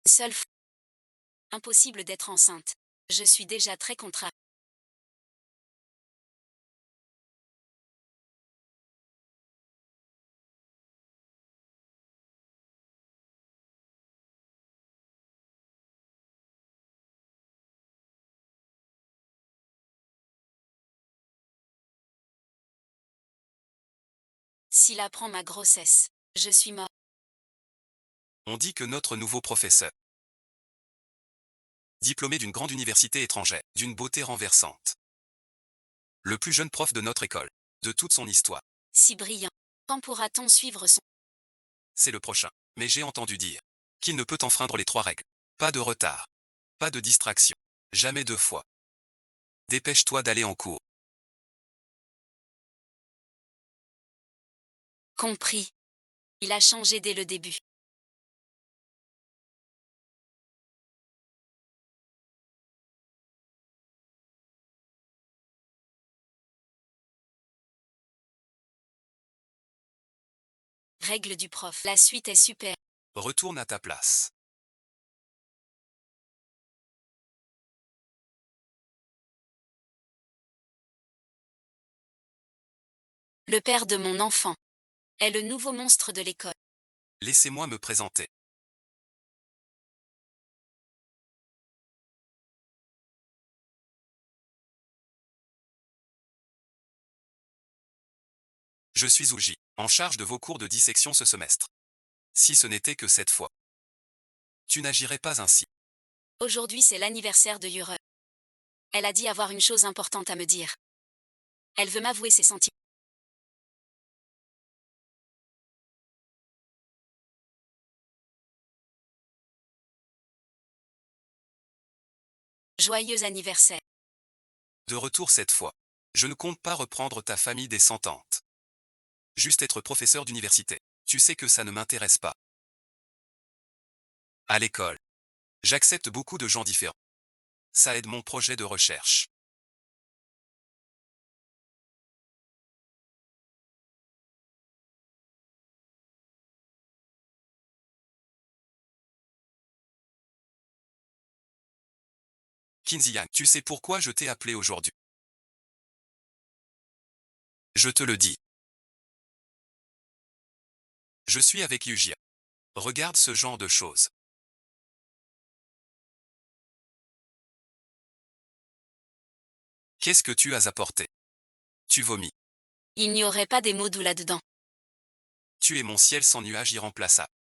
Seule fois. Impossible d'être enceinte. Je suis déjà très contrariée. S'il apprend ma grossesse, je suis mort. On dit que notre nouveau professeur, diplômé d'une grande université étrangère, d'une beauté renversante, le plus jeune prof de notre école, de toute son histoire, Si brillant. Quand pourra-t-on suivre son... c'est le prochain. Mais j'ai entendu dire qu'il ne peut enfreindre les 3 règles. Pas de retard. Pas de distraction. Jamais 2 fois. Dépêche-toi d'aller en cours. Compris. Il a changé dès le début. Règle du prof. La suite est super. Retourne à ta place. Le père de mon enfant est le nouveau monstre de l'école. Laissez-moi me présenter. Je suis Ouji, en charge de vos cours de dissection ce semestre. Si ce n'était que cette fois, tu n'agirais pas ainsi. Aujourd'hui c'est l'anniversaire de Yure. Elle a dit avoir une chose importante à me dire. Elle veut m'avouer ses sentiments. Joyeux anniversaire. De retour cette fois. Je ne compte pas reprendre ta famille descendante. Juste être professeur d'université. Tu sais que ça ne m'intéresse pas. À l'école, j'accepte beaucoup de gens différents. Ça aide mon projet de recherche. Kinzian, tu sais pourquoi je t'ai appelé aujourd'hui? Je te le dis. Je suis avec Yugia. Regarde ce genre de choses. Qu'est-ce que tu as apporté? Tu vomis. Il n'y aurait pas des mots doux là-dedans. Tu es mon ciel sans nuages irremplaçable.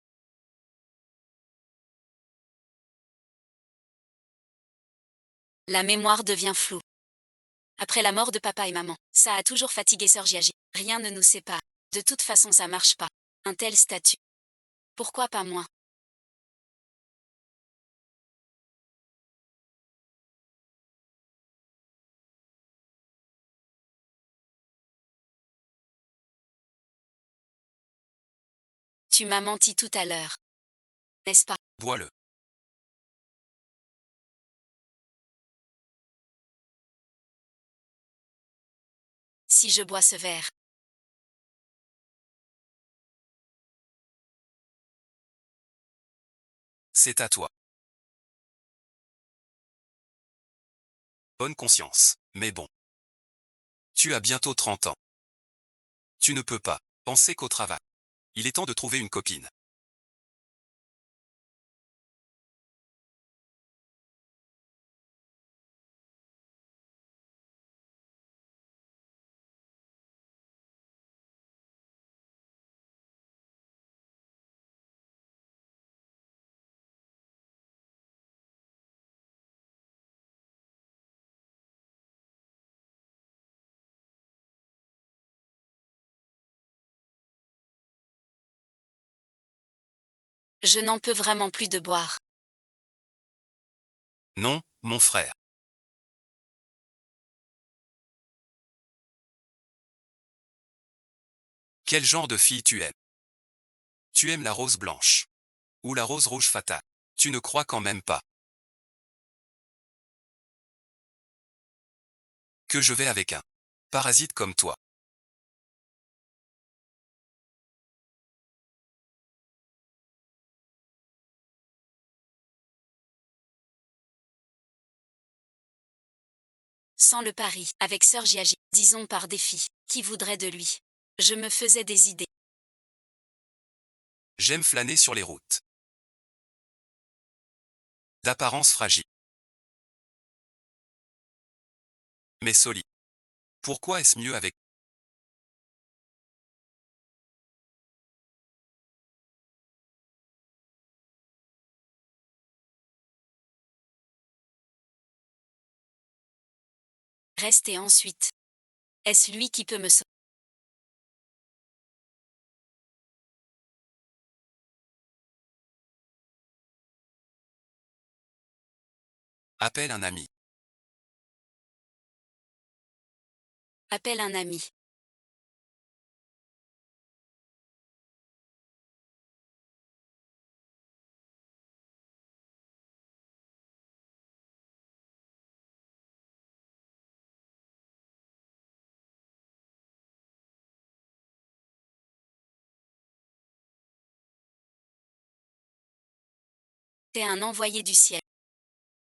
La mémoire devient floue. Après la mort de papa et maman, ça a toujours fatigué Sœur Giagi. Rien ne nous sépare. De toute façon ça marche pas. Un tel statut. Pourquoi pas moi? Tu m'as menti tout à l'heure. N'est-ce pas? Bois-le. Si je bois ce verre. C'est à toi. Bonne conscience. Mais bon. Tu as bientôt 30 ans. Tu ne peux pas penser qu'au travail. Il est temps de trouver une copine. Je n'en peux vraiment plus de boire. Non, mon frère. Quel genre de fille tu aimes? Tu aimes la rose blanche. Ou la rose rouge fatale. Tu ne crois quand même pas que je vais avec un parasite comme toi. Sans le pari, avec Sir Jiaji, disons par défi, qui voudrait de lui? Je me faisais des idées. J'aime flâner sur les routes. D'apparence fragile. Mais solide. Pourquoi est-ce mieux avec? Reste et ensuite. Est-ce lui qui peut me sauver? Appelle un ami. Appelle un ami. T'es un envoyé du ciel.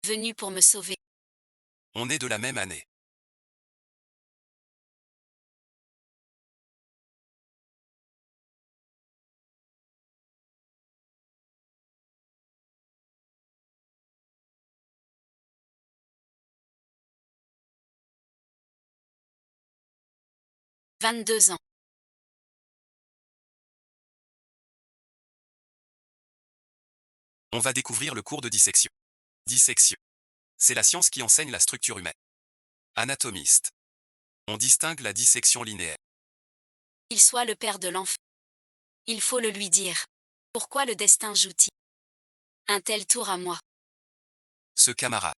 Venu pour me sauver. On est de la même année. « 22 ans. On va découvrir le cours de dissection. Dissection. C'est la science qui enseigne la structure humaine. Anatomiste. On distingue la dissection linéaire. Il soit le père de l'enfant. Il faut le lui dire. Pourquoi le destin joue-t-il un tel tour à moi? Ce camarade.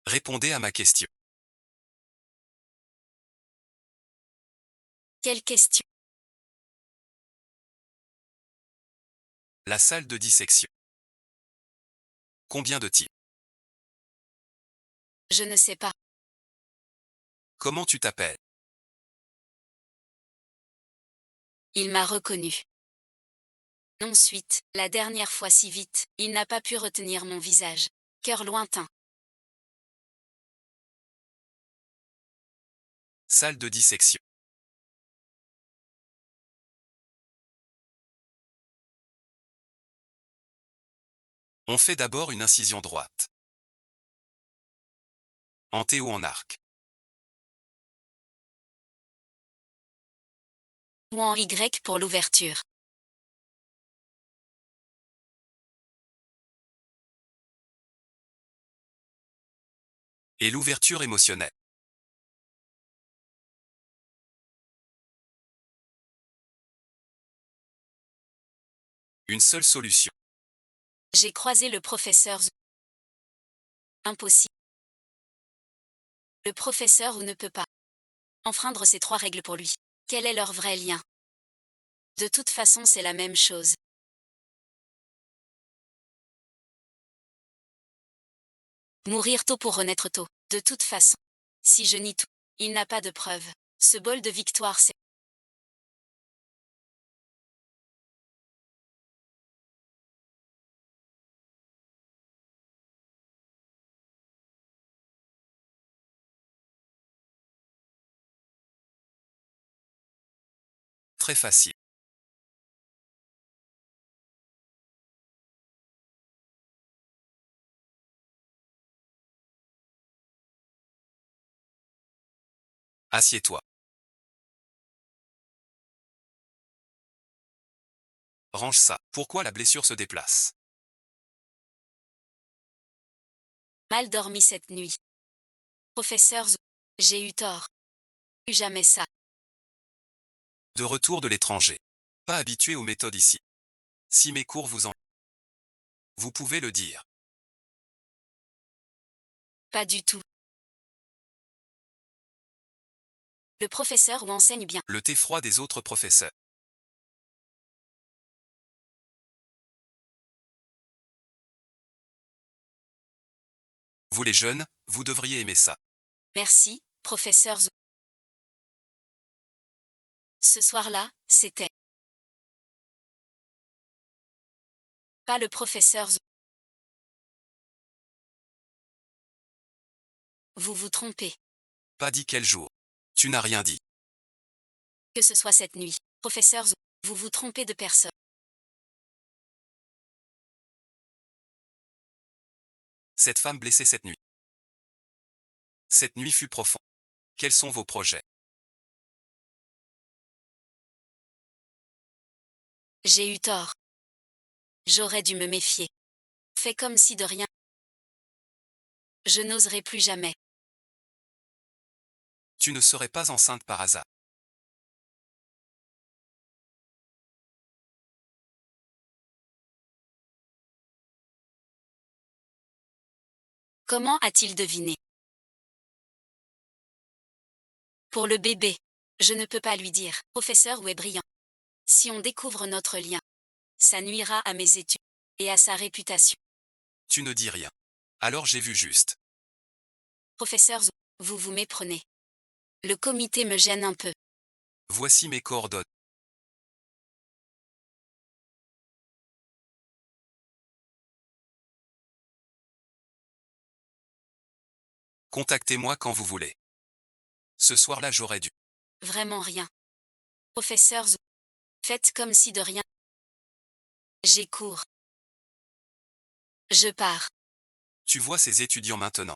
Répondez à ma question. Quelle question? La salle de dissection. Combien de tirs? Je ne sais pas. Comment tu t'appelles? Il m'a reconnu. Ensuite, la dernière fois si vite, il n'a pas pu retenir mon visage. Cœur lointain. Salle de dissection. On fait d'abord une incision droite. En T ou en arc. Ou en Y pour l'ouverture. Et l'ouverture émotionnelle. Une seule solution. J'ai croisé le professeur Zou. Impossible. Le professeur ou ne peut pas enfreindre ces 3 règles pour lui. Quel est leur vrai lien? De toute façon, c'est la même chose. Mourir tôt pour renaître tôt. De toute façon. Si je nie tout, il n'a pas de preuve. Ce bol de victoire, c'est Très facile. Assieds-toi. Range ça. Pourquoi la blessure se déplace? mal dormi cette nuit. Professeur Zou. J'ai eu tort. Plus jamais ça. De retour de l'étranger. Pas habitué aux méthodes ici. Si mes cours vous en... Vous pouvez le dire. Pas du tout. Le professeur ou enseigne bien. Le thé froid des autres professeurs. Vous les jeunes, vous devriez aimer ça. Merci, professeur Zou. Ce soir-là, c'était Pas le professeur Zou. Vous vous trompez. Pas dit quel jour. Tu n'as rien dit. Que ce soit cette nuit. Professeur Zou, vous vous trompez de personne. Cette femme blessée cette nuit. Cette nuit fut profonde. Quels sont vos projets? J'ai eu tort. J'aurais dû me méfier. Fais comme si de rien. Je n'oserai plus jamais. Tu ne serais pas enceinte par hasard. Comment a-t-il deviné? Pour le bébé. Je ne peux pas lui dire. Professeur Wu est brillant. Si on découvre notre lien, ça nuira à mes études et à sa réputation. Tu ne dis rien. Alors j'ai vu juste. Professeur Zou, vous vous méprenez. Le comité me gêne un peu. Voici mes coordonnées. Contactez-moi quand vous voulez. Ce soir-là j'aurais dû. Vraiment rien. Professeur Zou, faites comme si de rien. J'ai cours. Je pars. Tu vois ces étudiants maintenant.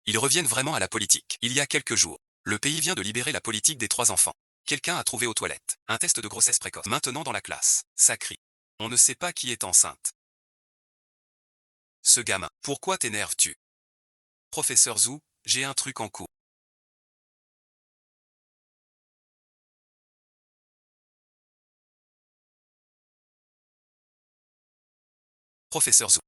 Ils reviennent vraiment à la politique. Il y a quelques jours, le pays vient de libérer la politique des 3 enfants. Quelqu'un a trouvé aux toilettes un test de grossesse précoce. Maintenant dans la classe, ça crie. On ne sait pas qui est enceinte. Ce gamin, pourquoi t'énerves-tu? Professeur Zou, j'ai un truc en cours. Professeur Zou.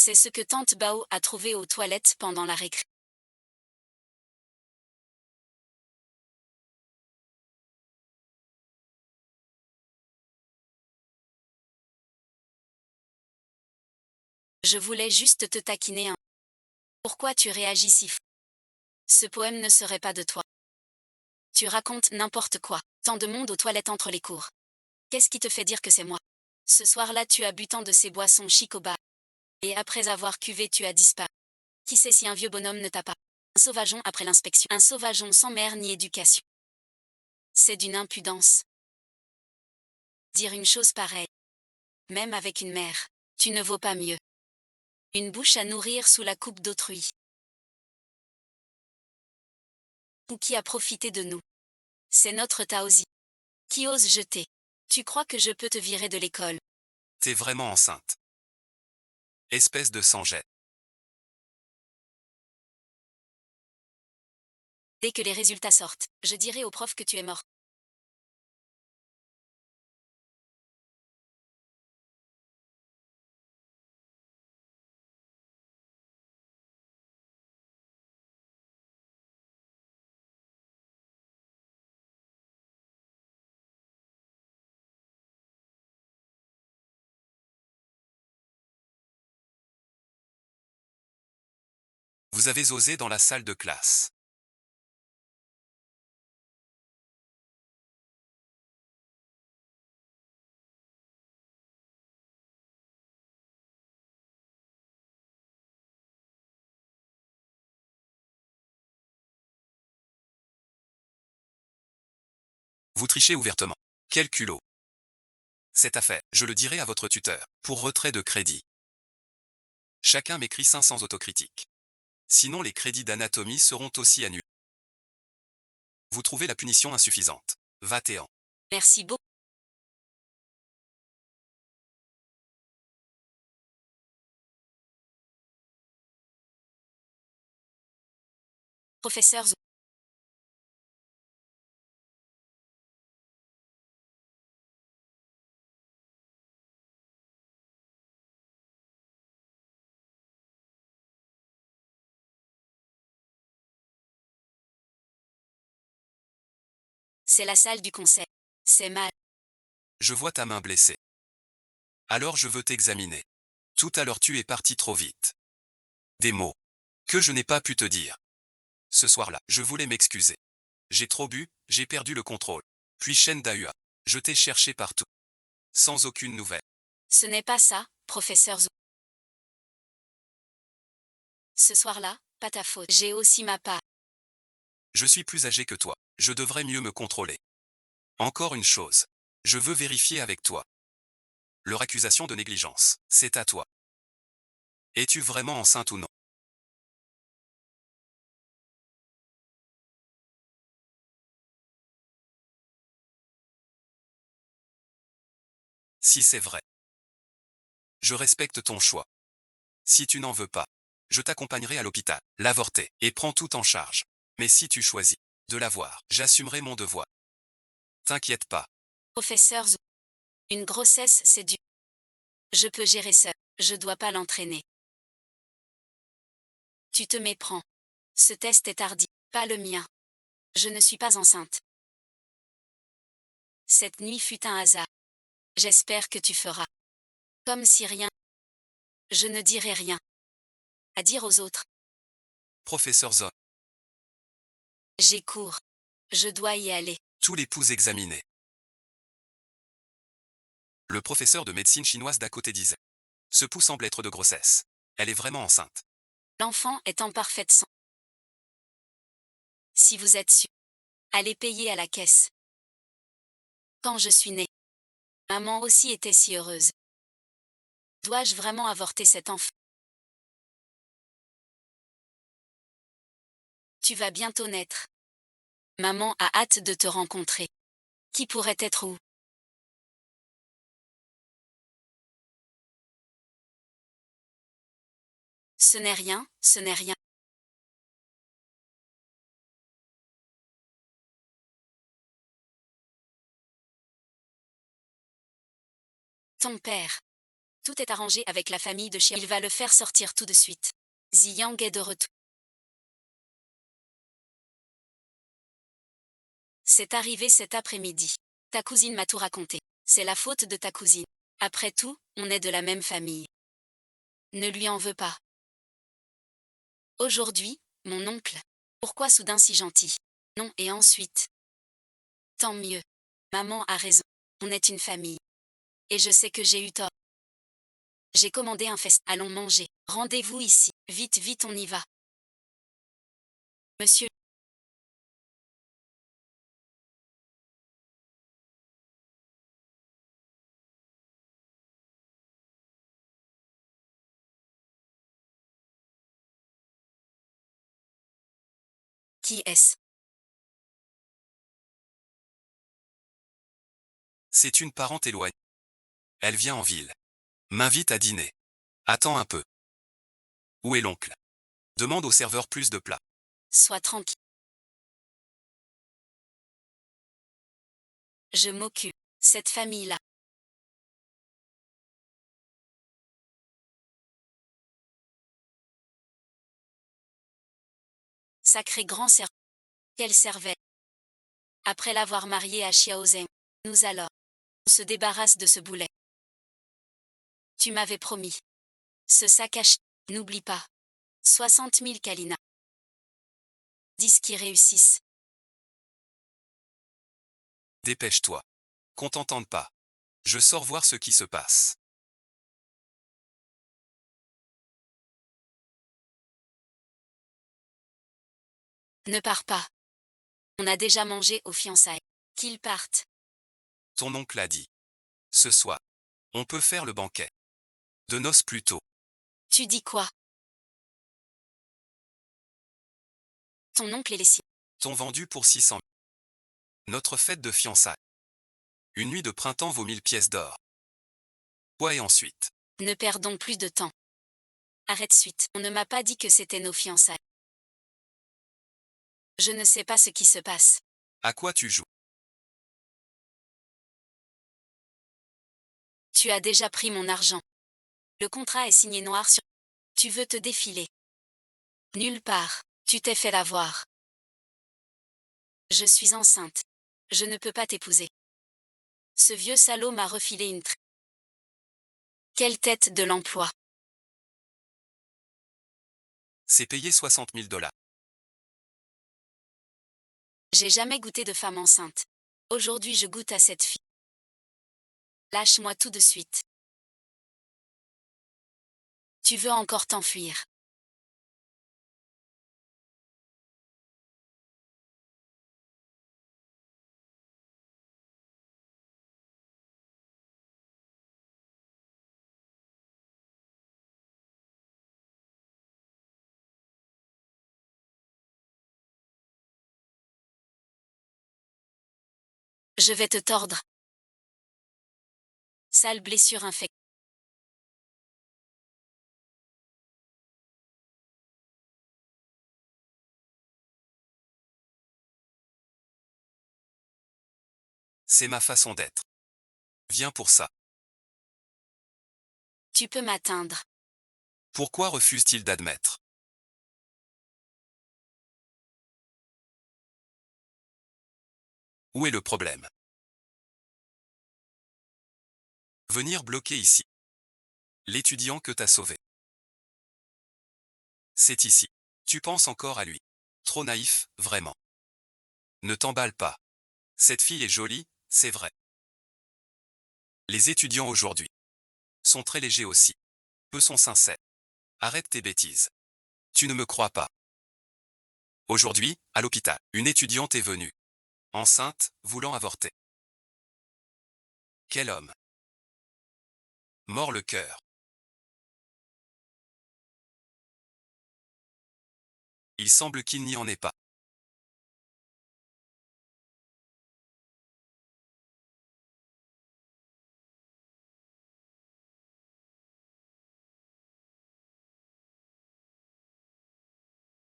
C'est ce que tante Bao a trouvé aux toilettes pendant la récré. Je voulais juste te taquiner. Pourquoi tu réagis si fort? Ce poème ne serait pas de toi. Tu racontes n'importe quoi. Tant de monde aux toilettes entre les cours. Qu'est-ce qui te fait dire que c'est moi? Ce soir-là tu as bu tant de ces boissons chic au bar. Et après avoir cuvé tu as disparu. Qui sait si un vieux bonhomme ne t'a pas? Un sauvageon après l'inspection. Un sauvageon sans mère ni éducation. C'est d'une impudence. Dire une chose pareille. Même avec une mère. Tu ne vaux pas mieux. Une bouche à nourrir sous la coupe d'autrui. Ou qui a profité de nous. C'est notre Taosi. Qui ose jeter. Tu crois que je peux te virer de l'école? T'es vraiment enceinte. Espèce de sans-jet. Dès que les résultats sortent, je dirai au prof que tu es mort. Vous avez osé dans la salle de classe. Vous trichez ouvertement. Quel culot. Cette affaire, je le dirai à votre tuteur, pour retrait de crédit. Chacun m'écrit 5 sans autocritique. Sinon les crédits d'anatomie seront aussi annulés. Vous trouvez la punition insuffisante. Va-t'en. Merci beaucoup. Professeur Zou. C'est la salle du conseil. C'est mal. Je vois ta main blessée. Alors je veux t'examiner. Tout à l'heure tu es parti trop vite. Des mots que je n'ai pas pu te dire. Ce soir-là, je voulais m'excuser. J'ai trop bu, j'ai perdu le contrôle. Puis Shen Dahua. Je t'ai cherché partout. Sans aucune nouvelle. Ce n'est pas ça, professeur Zou. Ce soir-là, pas ta faute. J'ai aussi ma part. Je suis plus âgé que toi. Je devrais mieux me contrôler. Encore une chose. Je veux vérifier avec toi. Leur accusation de négligence, c'est à toi. Es-tu vraiment enceinte ou non? Si c'est vrai, je respecte ton choix. Si tu n'en veux pas, je t'accompagnerai à l'hôpital, l'avorter, et prends tout en charge. Mais si tu choisis de l'avoir, j'assumerai mon devoir. T'inquiète pas. Professeur Zou. Une grossesse, c'est dur. Je peux gérer ça. Je dois pas l'entraîner. Tu te méprends. Ce test est hardi, pas le mien. Je ne suis pas enceinte. Cette nuit fut un hasard. J'espère que tu feras. Comme si rien. Je ne dirai rien. À dire aux autres. Professeur Zon, J'ai cours. Je dois y aller. tous les pouls examinés. Le professeur de médecine chinoise d'à côté disait. Ce pouls semble être de grossesse. Elle est vraiment enceinte. L'enfant est en parfaite santé. Si vous êtes sûr, allez payer à la caisse. Quand je suis née, maman aussi était si heureuse. Dois-je vraiment avorter cet enfant? Tu vas bientôt naître. Maman a hâte de te rencontrer. Qui pourrait être où? Ce n'est rien, ce n'est rien. Ton père. Tout est arrangé avec la famille de Xia. Il va le faire sortir tout de suite. Ziyang est de retour. C'est arrivé cet après-midi. Ta cousine m'a tout raconté. C'est la faute de ta cousine. Après tout, on est de la même famille. Ne lui en veux pas. Aujourd'hui, mon oncle. Pourquoi soudain si gentil? Non, et ensuite. Tant mieux. Maman a raison. On est une famille. Et je sais que j'ai eu tort. J'ai commandé un fest. Allons manger. Rendez-vous ici. Vite, vite, on y va. Monsieur. Qui est-ce? C'est une parente éloignée. Elle vient en ville. M'invite à dîner. Attends un peu. Où est l'oncle? Demande au serveur plus de plats. Sois tranquille. Je m'occupe. Cette famille-là. Sacré grand serveur. Quelle cervelle. Après l'avoir marié à Xiaozeng, nous alors. On se débarrasse de ce boulet. Tu m'avais promis. Ce sac à n'oublie pas. 60 000 Kalina. 10 qui réussissent. Dépêche-toi. Qu'on t'entende pas. Je sors voir ce qui se passe. Ne pars pas. On a déjà mangé aux fiançailles. Qu'ils partent. Ton oncle a dit. Ce soir, on peut faire le banquet. De noces plus tôt. Tu dis quoi? Ton oncle et les siens. T'ont vendu pour 600 000. Notre fête de fiançailles. Une nuit de printemps vaut 1000 pièces d'or. Quoi et ensuite? Ne perdons plus de temps. Arrête suite. On ne m'a pas dit que c'était nos fiançailles. Je ne sais pas ce qui se passe. À quoi tu joues? Tu as déjà pris mon argent. Le contrat est signé noir sur. Tu veux te défiler. Nulle part. Tu t'es fait l'avoir. Je suis enceinte. Je ne peux pas t'épouser. Ce vieux salaud m'a refilé une Quelle tête de l'emploi. C'est payé 60 000 $. J'ai jamais goûté de femme enceinte. Aujourd'hui je goûte à cette fille. Lâche-moi tout de suite. Tu veux encore t'enfuir. Je vais te tordre. Sale blessure infectée. C'est ma façon d'être. Viens pour ça. Tu peux m'atteindre. Pourquoi refuse-t-il d'admettre? Où est le problème? Venir bloquer ici. L'étudiant que t'as sauvé. C'est ici. Tu penses encore à lui. Trop naïf, vraiment. Ne t'emballe pas. Cette fille est jolie, c'est vrai. Les étudiants aujourd'hui sont très légers aussi. Peu sont sincères. Arrête tes bêtises. Tu ne me crois pas. Aujourd'hui, à l'hôpital, une étudiante est venue. Enceinte, voulant avorter. Quel homme. Mord le cœur. Il semble qu'il n'y en ait pas.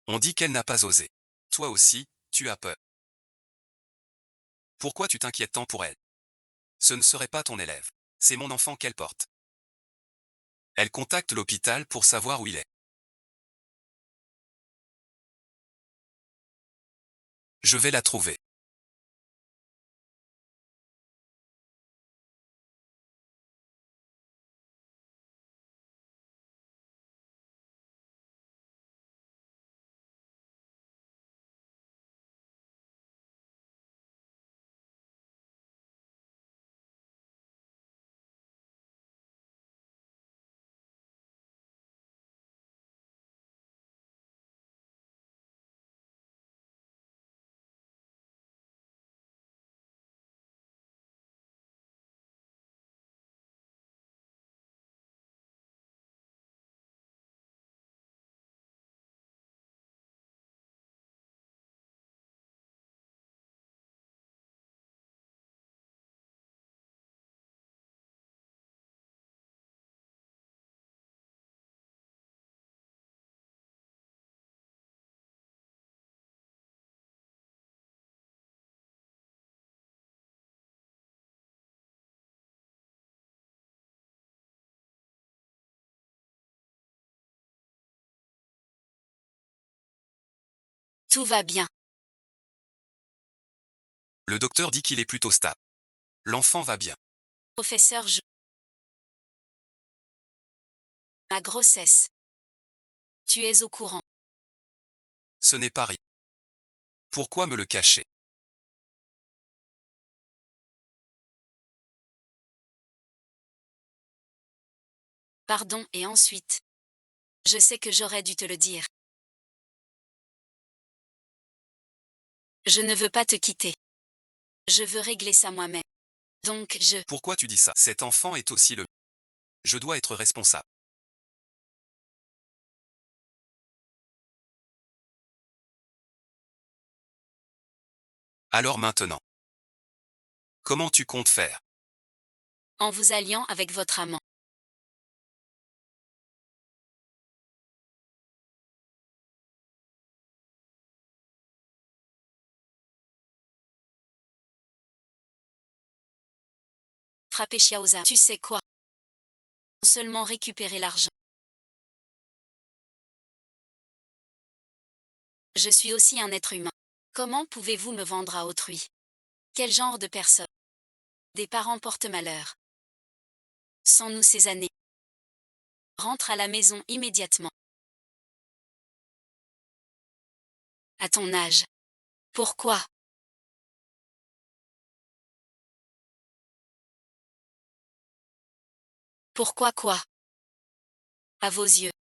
On dit qu'elle n'a pas osé. Toi aussi, tu as peur. Pourquoi tu t'inquiètes tant pour elle? Ce ne serait pas ton élève. C'est mon enfant qu'elle porte. Elle contacte l'hôpital pour savoir où il est. Je vais la trouver. Tout va bien. Le docteur dit qu'il est plutôt stable. L'enfant va bien. Professeur, ma grossesse. Tu es au courant. Ce n'est pas rien. Pourquoi me le cacher? Pardon, et ensuite. Je sais que j'aurais dû te le dire. Je ne veux pas te quitter. Je veux régler ça moi-même. Donc Pourquoi tu dis ça? Cet enfant est aussi le... Je dois être responsable. Alors maintenant. Comment tu comptes faire? En vous alliant avec votre amant. Frapper Chiaoza. Tu sais quoi? Seulement récupérer l'argent. Je suis aussi un être humain. Comment pouvez-vous me vendre à autrui? Quel genre de personne? Des parents portent malheur. Sans nous ces années. Rentre à la maison immédiatement. À ton âge. Pourquoi? Pourquoi quoi? À vos yeux.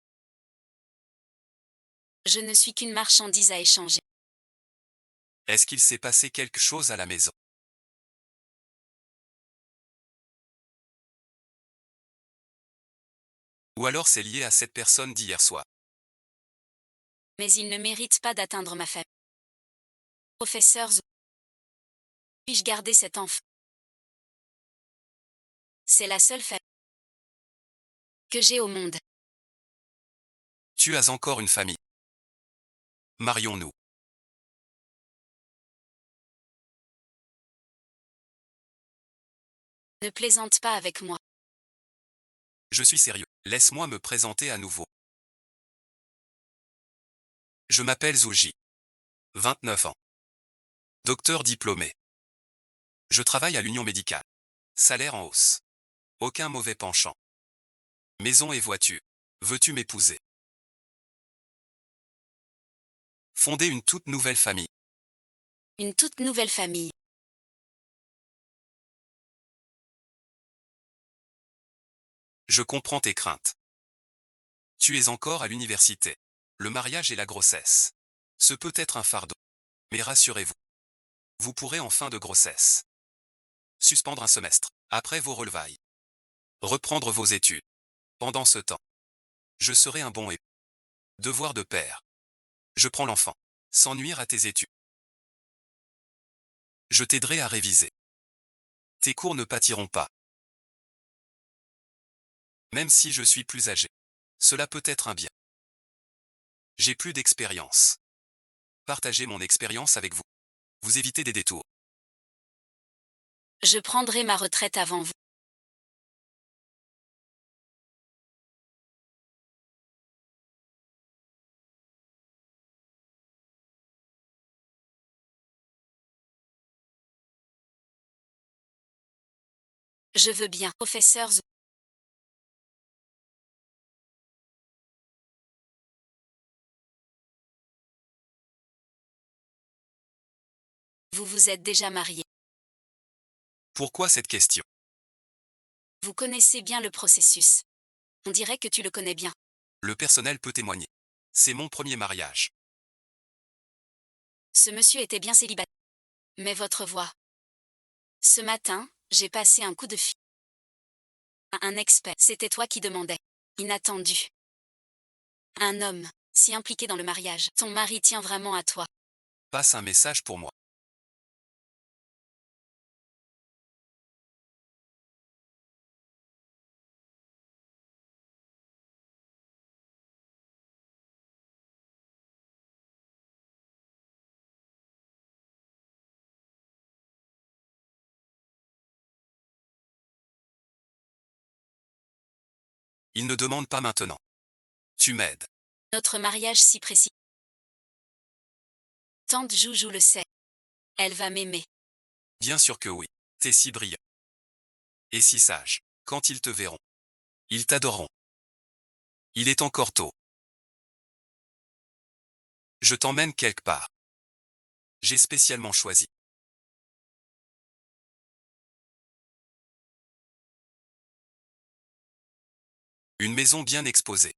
Je ne suis qu'une marchandise à échanger. Est-ce qu'il s'est passé quelque chose à la maison? Ou alors c'est lié à cette personne d'hier soir? Mais il ne mérite pas d'atteindre ma famille. Professeur Zou. Puis-je garder cet enfant? C'est la seule famille que j'ai au monde. Tu as encore une famille. Marions-nous. Ne plaisante pas avec moi. Je suis sérieux. Laisse-moi me présenter à nouveau. Je m'appelle Zouji. 29 ans. Docteur diplômé. Je travaille à l'Union médicale. Salaire en hausse. Aucun mauvais penchant. Maison et voiture. Veux-tu m'épouser? Fonder une toute nouvelle famille. Une toute nouvelle famille. Je comprends tes craintes. Tu es encore à l'université. Le mariage et la grossesse. Ce peut être un fardeau. Mais rassurez-vous. Vous pourrez en fin de grossesse suspendre un semestre, après vos relevailles. Reprendre vos études. Pendant ce temps, je serai un bon époux. Devoir de père. Je prends l'enfant. Sans nuire à tes études. Je t'aiderai à réviser. Tes cours ne pâtiront pas. Même si je suis plus âgé. Cela peut être un bien. J'ai plus d'expérience. Partagez mon expérience avec vous. Vous évitez des détours. Je prendrai ma retraite avant vous. Je veux bien, professeur Zou. Vous vous êtes déjà marié. Pourquoi cette question? Vous connaissez bien le processus. On dirait que tu le connais bien. Le personnel peut témoigner. C'est mon premier mariage. Ce monsieur était bien célibataire. Mais votre voix. Ce matin, j'ai passé un coup de fil à un expert. C'était toi qui demandais. Inattendu. Un homme, si impliqué dans le mariage. Ton mari tient vraiment à toi. Passe un message pour moi. Il ne demande pas maintenant. Tu m'aides. Notre mariage si précis. Tante Joujou le sait. Elle va m'aimer. Bien sûr que oui. T'es si brillant. Et si sage. Quand ils te verront. Ils t'adoreront. Il est encore tôt. Je t'emmène quelque part. J'ai spécialement choisi. Une maison bien exposée.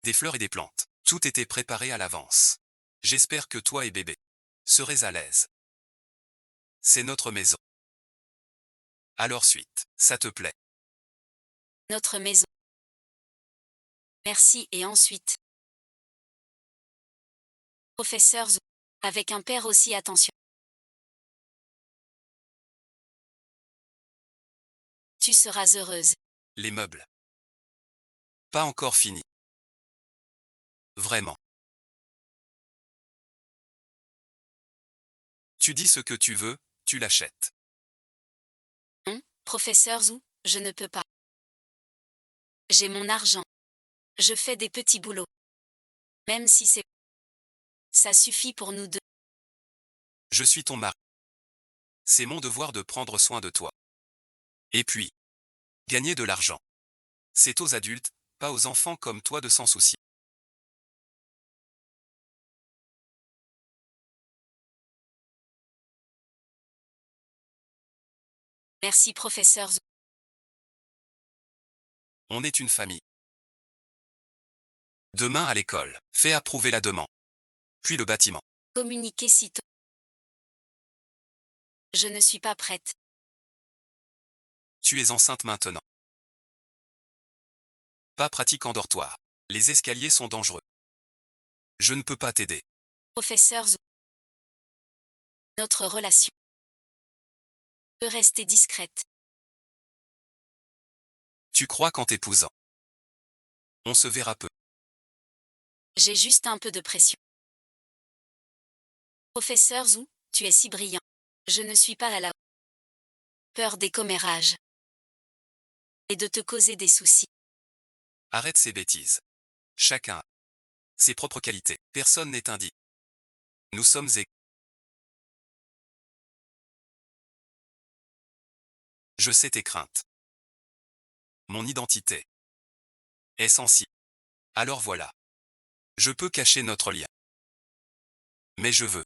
Des fleurs et des plantes. Tout était préparé à l'avance. J'espère que toi et bébé serez à l'aise. C'est notre maison. Alors suite, ça te plaît? Notre maison. Merci et ensuite. Professeur Zou. Avec un père aussi attention. Tu seras heureuse. Les meubles. Pas encore fini. Vraiment. Tu dis ce que tu veux, tu l'achètes. Non, professeur Zou, je ne peux pas. J'ai mon argent. Je fais des petits boulots. Même si c'est... Ça suffit pour nous deux. Je suis ton mari. C'est mon devoir de prendre soin de toi. Et puis, gagner de l'argent. C'est aux adultes, pas aux enfants comme toi de s'en soucier. Merci professeur Zou. On est une famille. Demain à l'école, fais approuver la demande. Puis le bâtiment. Communiquez sitôt. Je ne suis pas prête. Tu es enceinte maintenant. Pas pratique en dortoir. Les escaliers sont dangereux. Je ne peux pas t'aider. Professeur Zou. Notre relation peut rester discrète. Tu crois qu'en t'épousant, on se verra peu. J'ai juste un peu de pression. Professeur Zou, tu es si brillant. Je ne suis pas à la peur des commérages. Et de te causer des soucis. Arrête ces bêtises. Chacun a ses propres qualités. Personne n'est indigne. Nous sommes égaux. Je sais tes craintes. Mon identité est sensible. Alors voilà. Je peux cacher notre lien. Mais je veux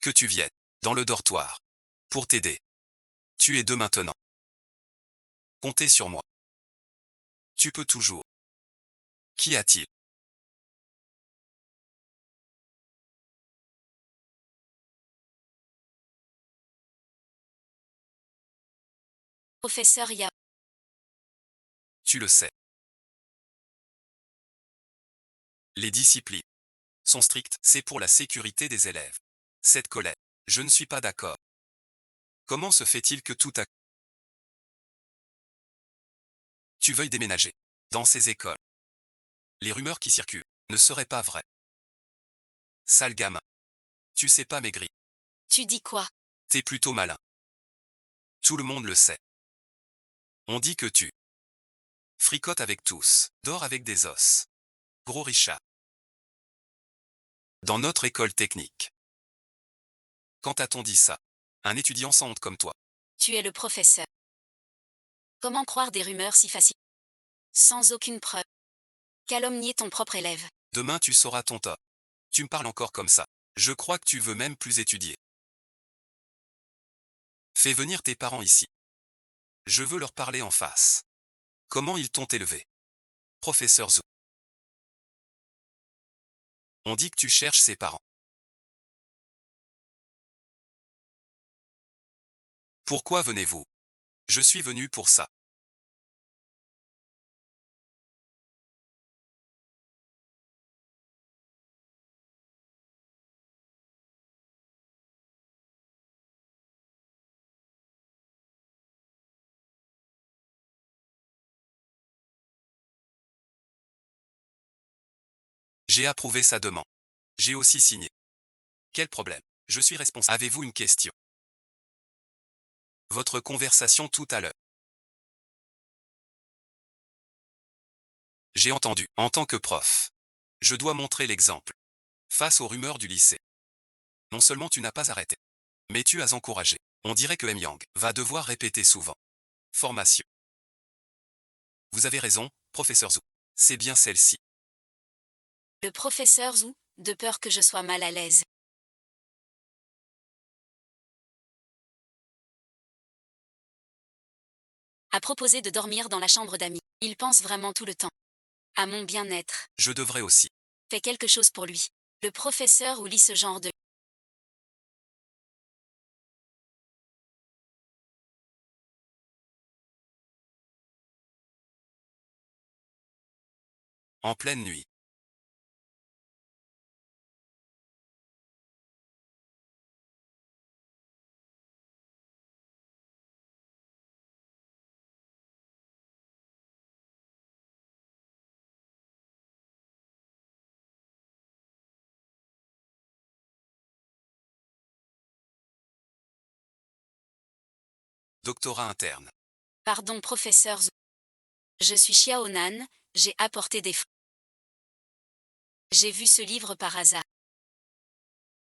que tu viennes dans le dortoir pour t'aider. Tu es deux maintenant. Comptez sur moi. Tu peux toujours. Qu'y a-t-il? Professeur Yao. Tu le sais. Les disciplines sont strictes, c'est pour la sécurité des élèves. Cette colère, je ne suis pas d'accord. Comment se fait-il que tout à coup tu veuilles déménager dans ces écoles? Les rumeurs qui circulent ne seraient pas vraies. Sale gamin. Tu sais pas maigrir. Tu dis quoi? T'es plutôt malin. Tout le monde le sait. On dit que tu fricotes avec tous, dors avec des os. Gros Richard. Dans notre école technique. Quand a-t-on dit ça? Un étudiant sans honte comme toi. Tu es le professeur. Comment croire des rumeurs si faciles? Sans aucune preuve. Calomnier ton propre élève. Demain tu sauras ton tort. Tu me parles encore comme ça. Je crois que tu veux même plus étudier. Fais venir tes parents ici. Je veux leur parler en face. Comment ils t'ont élevé? Professeur Zou. On dit que tu cherches ses parents. Pourquoi venez-vous? Je suis venu pour ça. J'ai approuvé sa demande. J'ai aussi signé. Quel problème? Je suis responsable. Avez-vous une question? Votre conversation tout à l'heure. J'ai entendu, en tant que prof. Je dois montrer l'exemple. Face aux rumeurs du lycée. Non seulement tu n'as pas arrêté, mais tu as encouragé. On dirait que M. Yang va devoir répéter souvent. Formation. Vous avez raison, professeur Zou. C'est bien celle-ci. Le professeur Zou, de peur que je sois mal à l'aise. A proposé de dormir dans la chambre d'amis. Il pense vraiment tout le temps à mon bien-être. Je devrais aussi. Fais quelque chose pour lui. Le professeur ou lit ce genre de... En pleine nuit. Doctorat interne. Pardon professeur Zou. Je suis Xiaonan, j'ai apporté des... J'ai vu ce livre par hasard.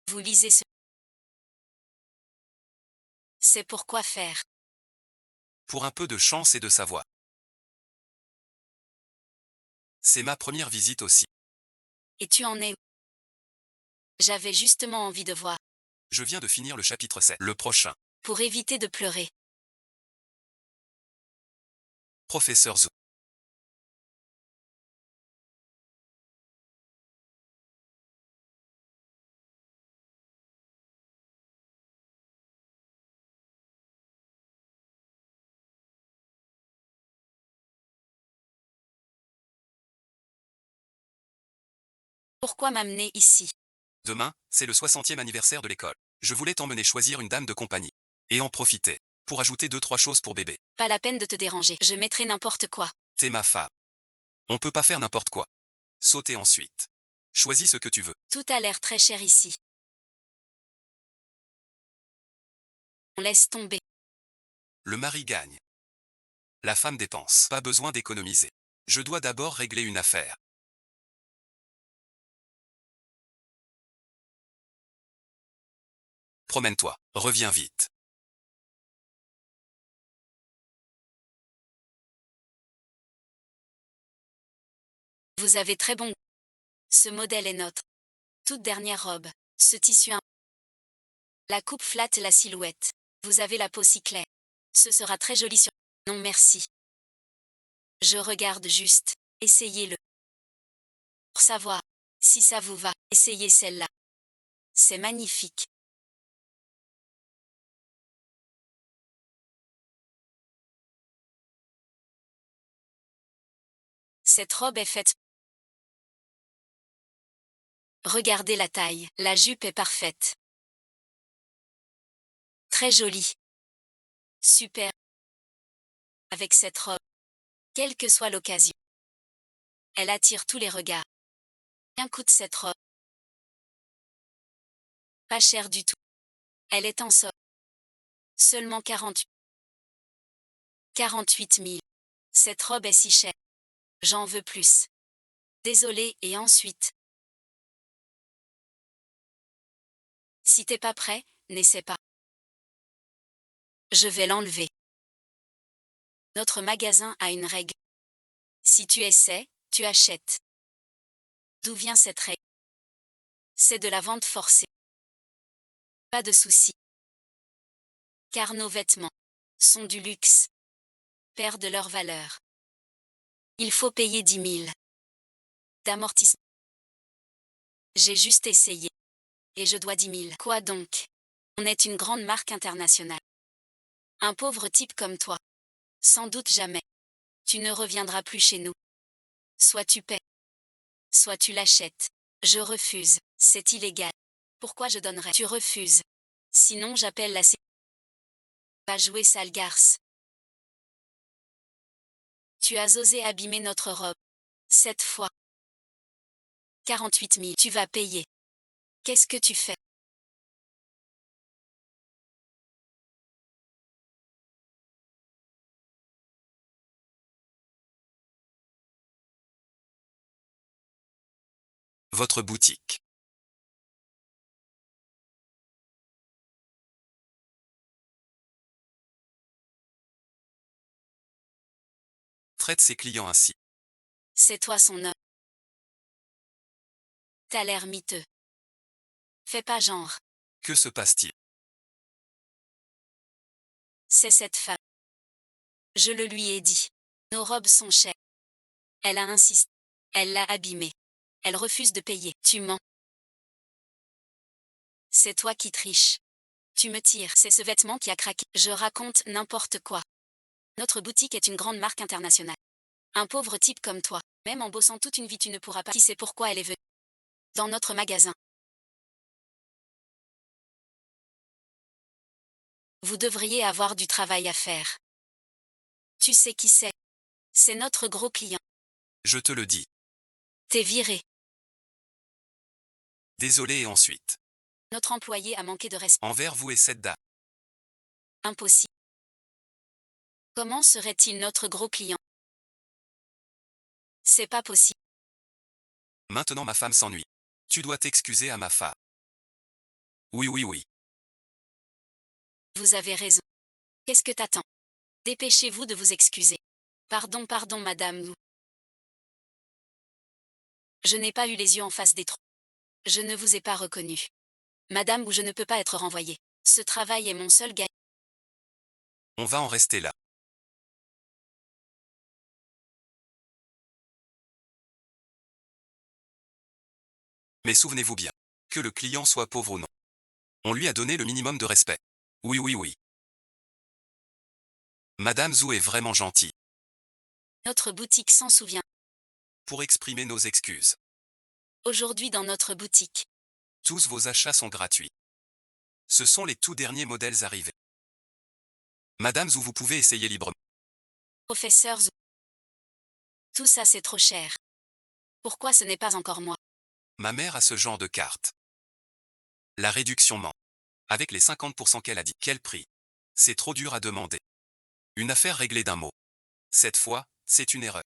Vous lisez ce... C'est pourquoi faire. Pour un peu de chance et de savoir. C'est ma première visite aussi. Et tu en es où? J'avais justement envie de voir. Je viens de finir le chapitre 7. Le prochain. Pour éviter de pleurer. Professeur Zou. Pourquoi m'amener ici? Demain, c'est le 60e anniversaire de l'école. Je voulais t'emmener choisir une dame de compagnie. Et en profiter. Pour ajouter 2-3 choses pour bébé. Pas la peine de te déranger. Je mettrai n'importe quoi. T'es ma femme. On peut pas faire n'importe quoi. Sauter ensuite. Choisis ce que tu veux. Tout a l'air très cher ici. On laisse tomber. Le mari gagne. La femme dépense. Pas besoin d'économiser. Je dois d'abord régler une affaire. Promène-toi. Reviens vite. Vous avez très bon goût. Ce modèle est notre toute dernière robe. Ce tissu la coupe flatte la silhouette. Vous avez la peau si claire. Ce sera très joli sur... Non merci. Je regarde juste. Essayez-le. Pour savoir si ça vous va, essayez celle-là. C'est magnifique. Cette robe est faite. Regardez la taille. La jupe est parfaite. Très jolie. Super. Avec cette robe. Quelle que soit l'occasion. Elle attire tous les regards. Combien coûte cette robe? Pas cher du tout. Elle est en solde. Seulement 48 000. Cette robe est si chère. J'en veux plus. Désolé, et ensuite. Si t'es pas prêt, n'essaie pas. Je vais l'enlever. Notre magasin a une règle. Si tu essaies, tu achètes. D'où vient cette règle? C'est de la vente forcée. Pas de souci. Car nos vêtements sont du luxe. Perdent leur valeur. Il faut payer 10 000 d'amortissement. J'ai juste essayé. Et je dois 10 000. Quoi donc? On est une grande marque internationale. Un pauvre type comme toi. Sans doute jamais. Tu ne reviendras plus chez nous. Soit tu paies. Soit tu l'achètes. Je refuse. C'est illégal. Pourquoi je donnerais? Tu refuses. Sinon j'appelle la sécurité. Va jouer sale garce. Tu as osé abîmer notre robe. Cette fois. 48 000. Tu vas payer. Qu'est-ce que tu fais? Votre boutique. Traite ses clients ainsi. C'est toi son homme. T'as l'air miteux. Fais pas genre. Que se passe-t-il? C'est cette femme. Je le lui ai dit. Nos robes sont chères. Elle a insisté. Elle l'a abîmée. Elle refuse de payer. Tu mens. C'est toi qui triches. Tu me tires. C'est ce vêtement qui a craqué. Je raconte n'importe quoi. Notre boutique est une grande marque internationale. Un pauvre type comme toi, même en bossant toute une vie, tu ne pourras pas. Qui sait pourquoi elle est venue dans notre magasin? Vous devriez avoir du travail à faire. Tu sais qui c'est? C'est notre gros client. Je te le dis. T'es viré. Désolé et ensuite. Notre employé a manqué de respect. Envers vous et cette dame. Impossible. Comment serait-il notre gros client? C'est pas possible. Maintenant ma femme s'ennuie. Tu dois t'excuser à ma femme. Oui. Vous avez raison. Qu'est-ce que t'attends? Dépêchez-vous de vous excuser. Pardon, pardon, madame Wu. Je n'ai pas eu les yeux en face des trous. Je ne vous ai pas reconnu. Madame Wu, je ne peux pas être renvoyée. Ce travail est mon seul gain. On va en rester là. Mais souvenez-vous bien. Que le client soit pauvre ou non. On lui a donné le minimum de respect. Oui, oui, oui. Madame Zhou est vraiment gentille. Notre boutique s'en souvient. Pour exprimer nos excuses. Aujourd'hui dans notre boutique. Tous vos achats sont gratuits. Ce sont les tout derniers modèles arrivés. Madame Zhou, vous pouvez essayer librement. Professeur Zhou. Tout ça c'est trop cher. Pourquoi ce n'est pas encore moi? Ma mère a ce genre de carte. La réduction ment. Avec les 50% qu'elle a dit. Quel prix? C'est trop dur à demander. Une affaire réglée d'un mot. Cette fois, c'est une erreur.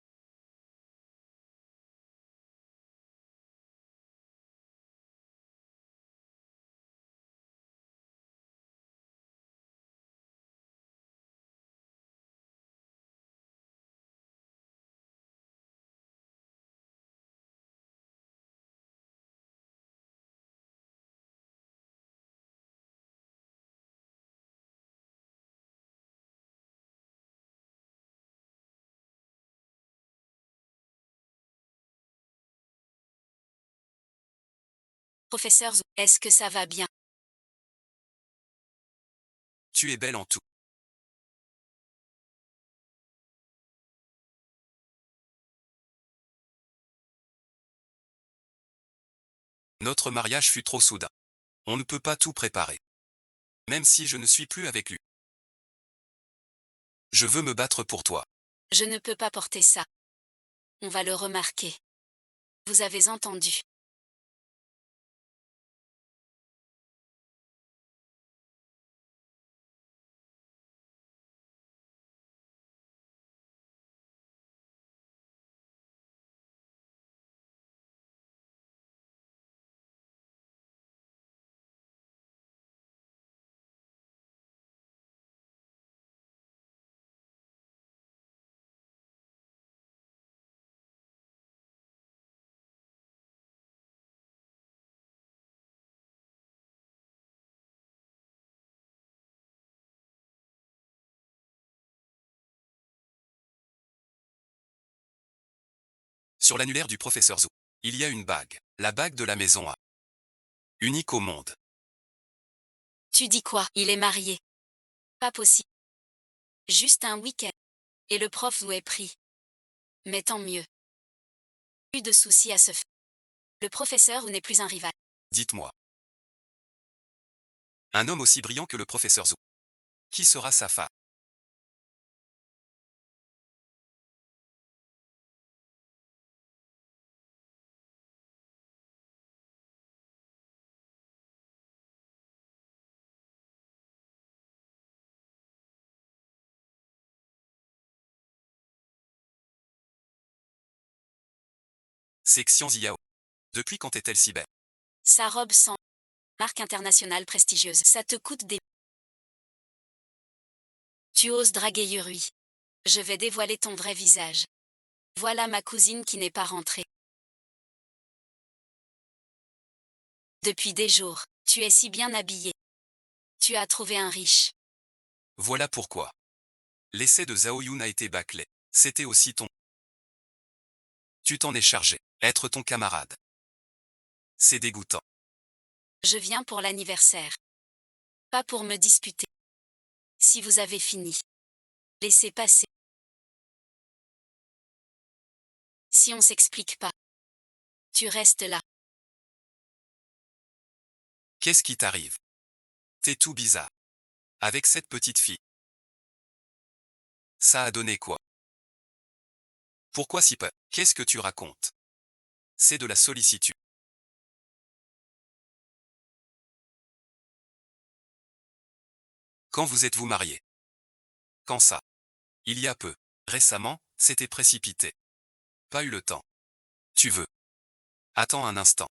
Professeur Zhou, est-ce que ça va bien? Tu es belle en tout. Notre mariage fut trop soudain. On ne peut pas tout préparer. Même si je ne suis plus avec lui. Je veux me battre pour toi. Je ne peux pas porter ça. On va le remarquer. Vous avez entendu. Sur l'annulaire du professeur Zhou, il y a une bague. La bague de la maison A. Unique au monde. Tu dis quoi? Il est marié. Pas possible. Juste un week-end. Et le prof Zhou est pris. Mais tant mieux. Plus de soucis à se faire. Le professeur n'est plus un rival. Dites-moi. Un homme aussi brillant que le professeur Zhou. Qui sera sa femme? Section Ziao. Depuis quand est-elle si belle? Sa robe sans marque internationale prestigieuse. Ça te coûte des... Tu oses draguer Yurui. Je vais dévoiler ton vrai visage. Voilà ma cousine qui n'est pas rentrée. Depuis des jours, tu es si bien habillée. Tu as trouvé un riche. Voilà pourquoi. L'essai de Zhao Yun a été bâclé. C'était aussi ton... Tu t'en es chargé. Être ton camarade. C'est dégoûtant. Je viens pour l'anniversaire. Pas pour me disputer. Si vous avez fini, laissez passer. Si on s'explique pas, tu restes là. Qu'est-ce qui t'arrive? T'es tout bizarre. Avec cette petite fille. Ça a donné quoi? Pourquoi si peu? Qu'est-ce que tu racontes? C'est de la sollicitude. Quand vous êtes-vous marié? Quand ça? Il y a peu. Récemment, c'était précipité. Pas eu le temps. Tu veux? Attends un instant.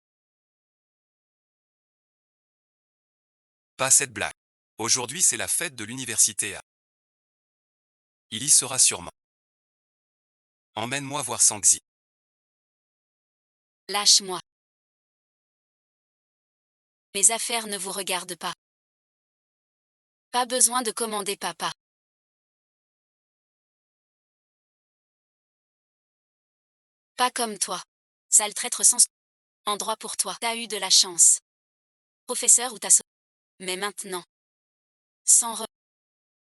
Pas cette blague. Aujourd'hui c'est la fête de l'université A. Il y sera sûrement. Emmène-moi voir Sangzi. Lâche-moi. Mes affaires ne vous regardent pas. Pas besoin de commander papa. Pas comme toi. Sale traître sans endroit pour toi. T'as eu de la chance. Professeur ou t'as sauvé. Mais maintenant. Sans re...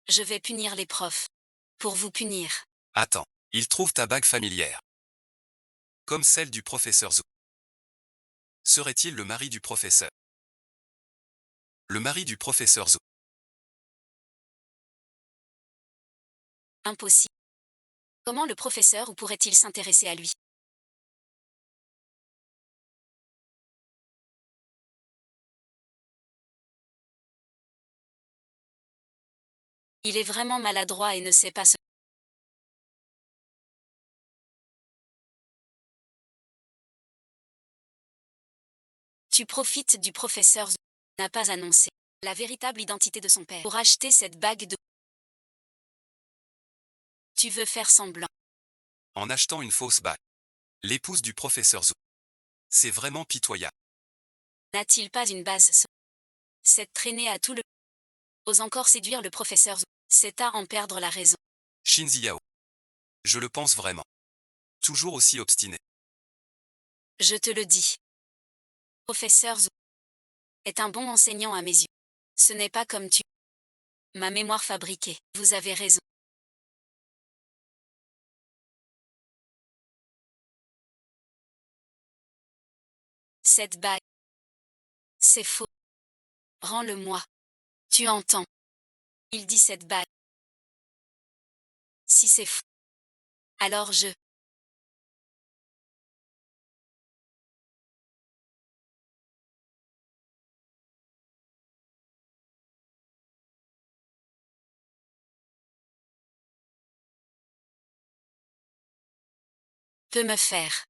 Je vais punir les profs. Pour vous punir. Attends, il trouve ta bague familière. Comme celle du professeur Zou. Serait-il le mari du professeur? Le mari du professeur Zou. Impossible. Comment le professeur ou pourrait-il s'intéresser à lui? Il est vraiment maladroit et ne sait pas ce... Tu profites du professeur Zou. N'a pas annoncé la véritable identité de son père pour acheter cette bague de... Tu veux faire semblant. En achetant une fausse bague. L'épouse du professeur Zou. C'est vraiment pitoyable. N'a-t-il pas une base Cette traînée à tout le... Ose encore séduire le professeur Zou. C'est à en perdre la raison. Shinzi Yao. Je le pense vraiment. Toujours aussi obstiné. Je te le dis. Professeur Zou est un bon enseignant à mes yeux. Ce n'est pas comme tu... Ma mémoire fabriquée. Vous avez raison. Cette bague. C'est faux. Rends-le-moi. Tu entends. Il dit cette bague. Si c'est faux. Alors je... Peux me faire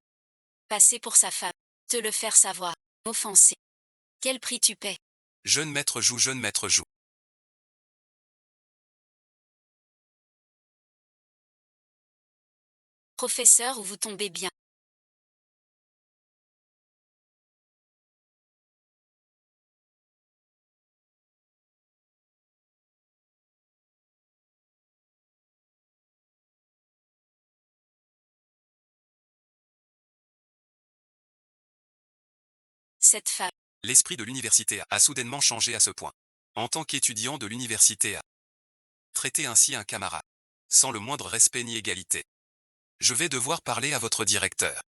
passer pour sa femme. Te le faire savoir. Offensé. Quel prix tu paies? Jeune maître Jou, jeune maître Jou. Professeur ou vous tombez bien? Cette femme. L'esprit de l'université A soudainement changé à ce point. En tant qu'étudiant de l'université A. Traiter ainsi un camarade. Sans le moindre respect ni égalité. Je vais devoir parler à votre directeur.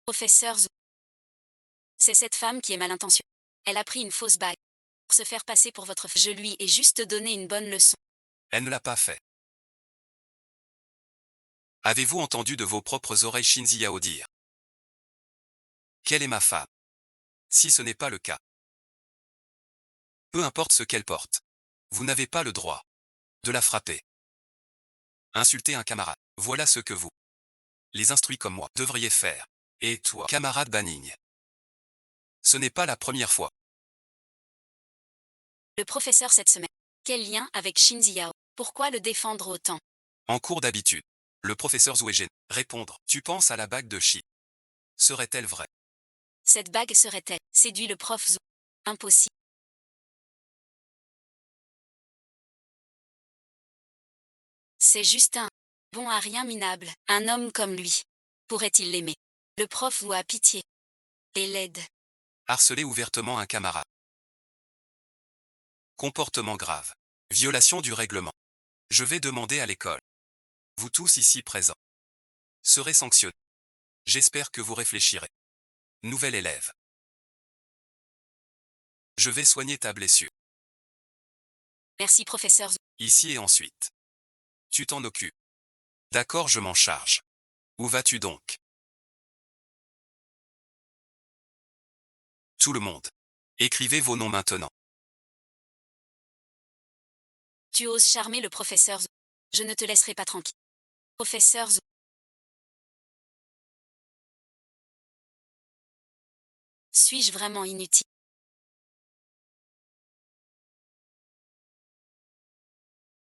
Professeur Zou. C'est cette femme qui est mal intentionnée. Elle a pris une fausse bague. Pour se faire passer pour votre... Je lui ai juste donné une bonne leçon. Elle ne l'a pas fait. Avez-vous entendu de vos propres oreilles Shinzi Yao dire? Quelle est ma femme? Si ce n'est pas le cas. Peu importe ce qu'elle porte. Vous n'avez pas le droit de la frapper. Insulter un camarade. Voilà ce que vous, les instruits comme moi, devriez faire. Et toi, camarade Banigne. Ce n'est pas la première fois. Le professeur cette semaine. Quel lien avec Shinzi Yao? Pourquoi le défendre autant? En cours d'habitude. Le professeur Zouégène. Répondre. Tu penses à la bague de Chi. Serait-elle vraie? Cette bague serait-elle? Séduit le prof Zou. Impossible. C'est juste un bon à rien minable. Un homme comme lui. Pourrait-il l'aimer? Le prof vous a pitié. Et l'aide. Harceler ouvertement un camarade. Comportement grave. Violation du règlement. Je vais demander à l'école. Vous tous ici présents serez sanctionnés. J'espère que vous réfléchirez. Nouvel élève. Je vais soigner ta blessure. Merci professeur Zou. Ici et ensuite. Tu t'en occupes. D'accord, je m'en charge. Où vas-tu donc? Tout le monde. Écrivez vos noms maintenant. Tu oses charmer le professeur Zou. Je ne te laisserai pas tranquille. Professeur Zou. Suis-je vraiment inutile?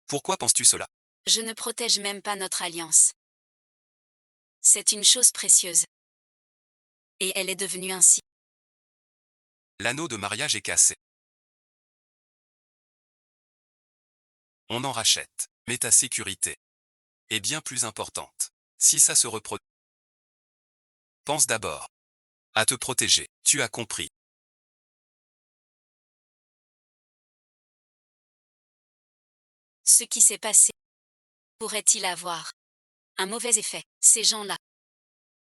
Pourquoi penses-tu cela? Je ne protège même pas notre alliance. C'est une chose précieuse. Et elle est devenue ainsi. L'anneau de mariage est cassé. On en rachète. Mais ta sécurité est bien plus importante. Si ça se reproduit, pense d'abord à te protéger. Tu as compris. Ce qui s'est passé pourrait-il avoir un mauvais effet? Ces gens-là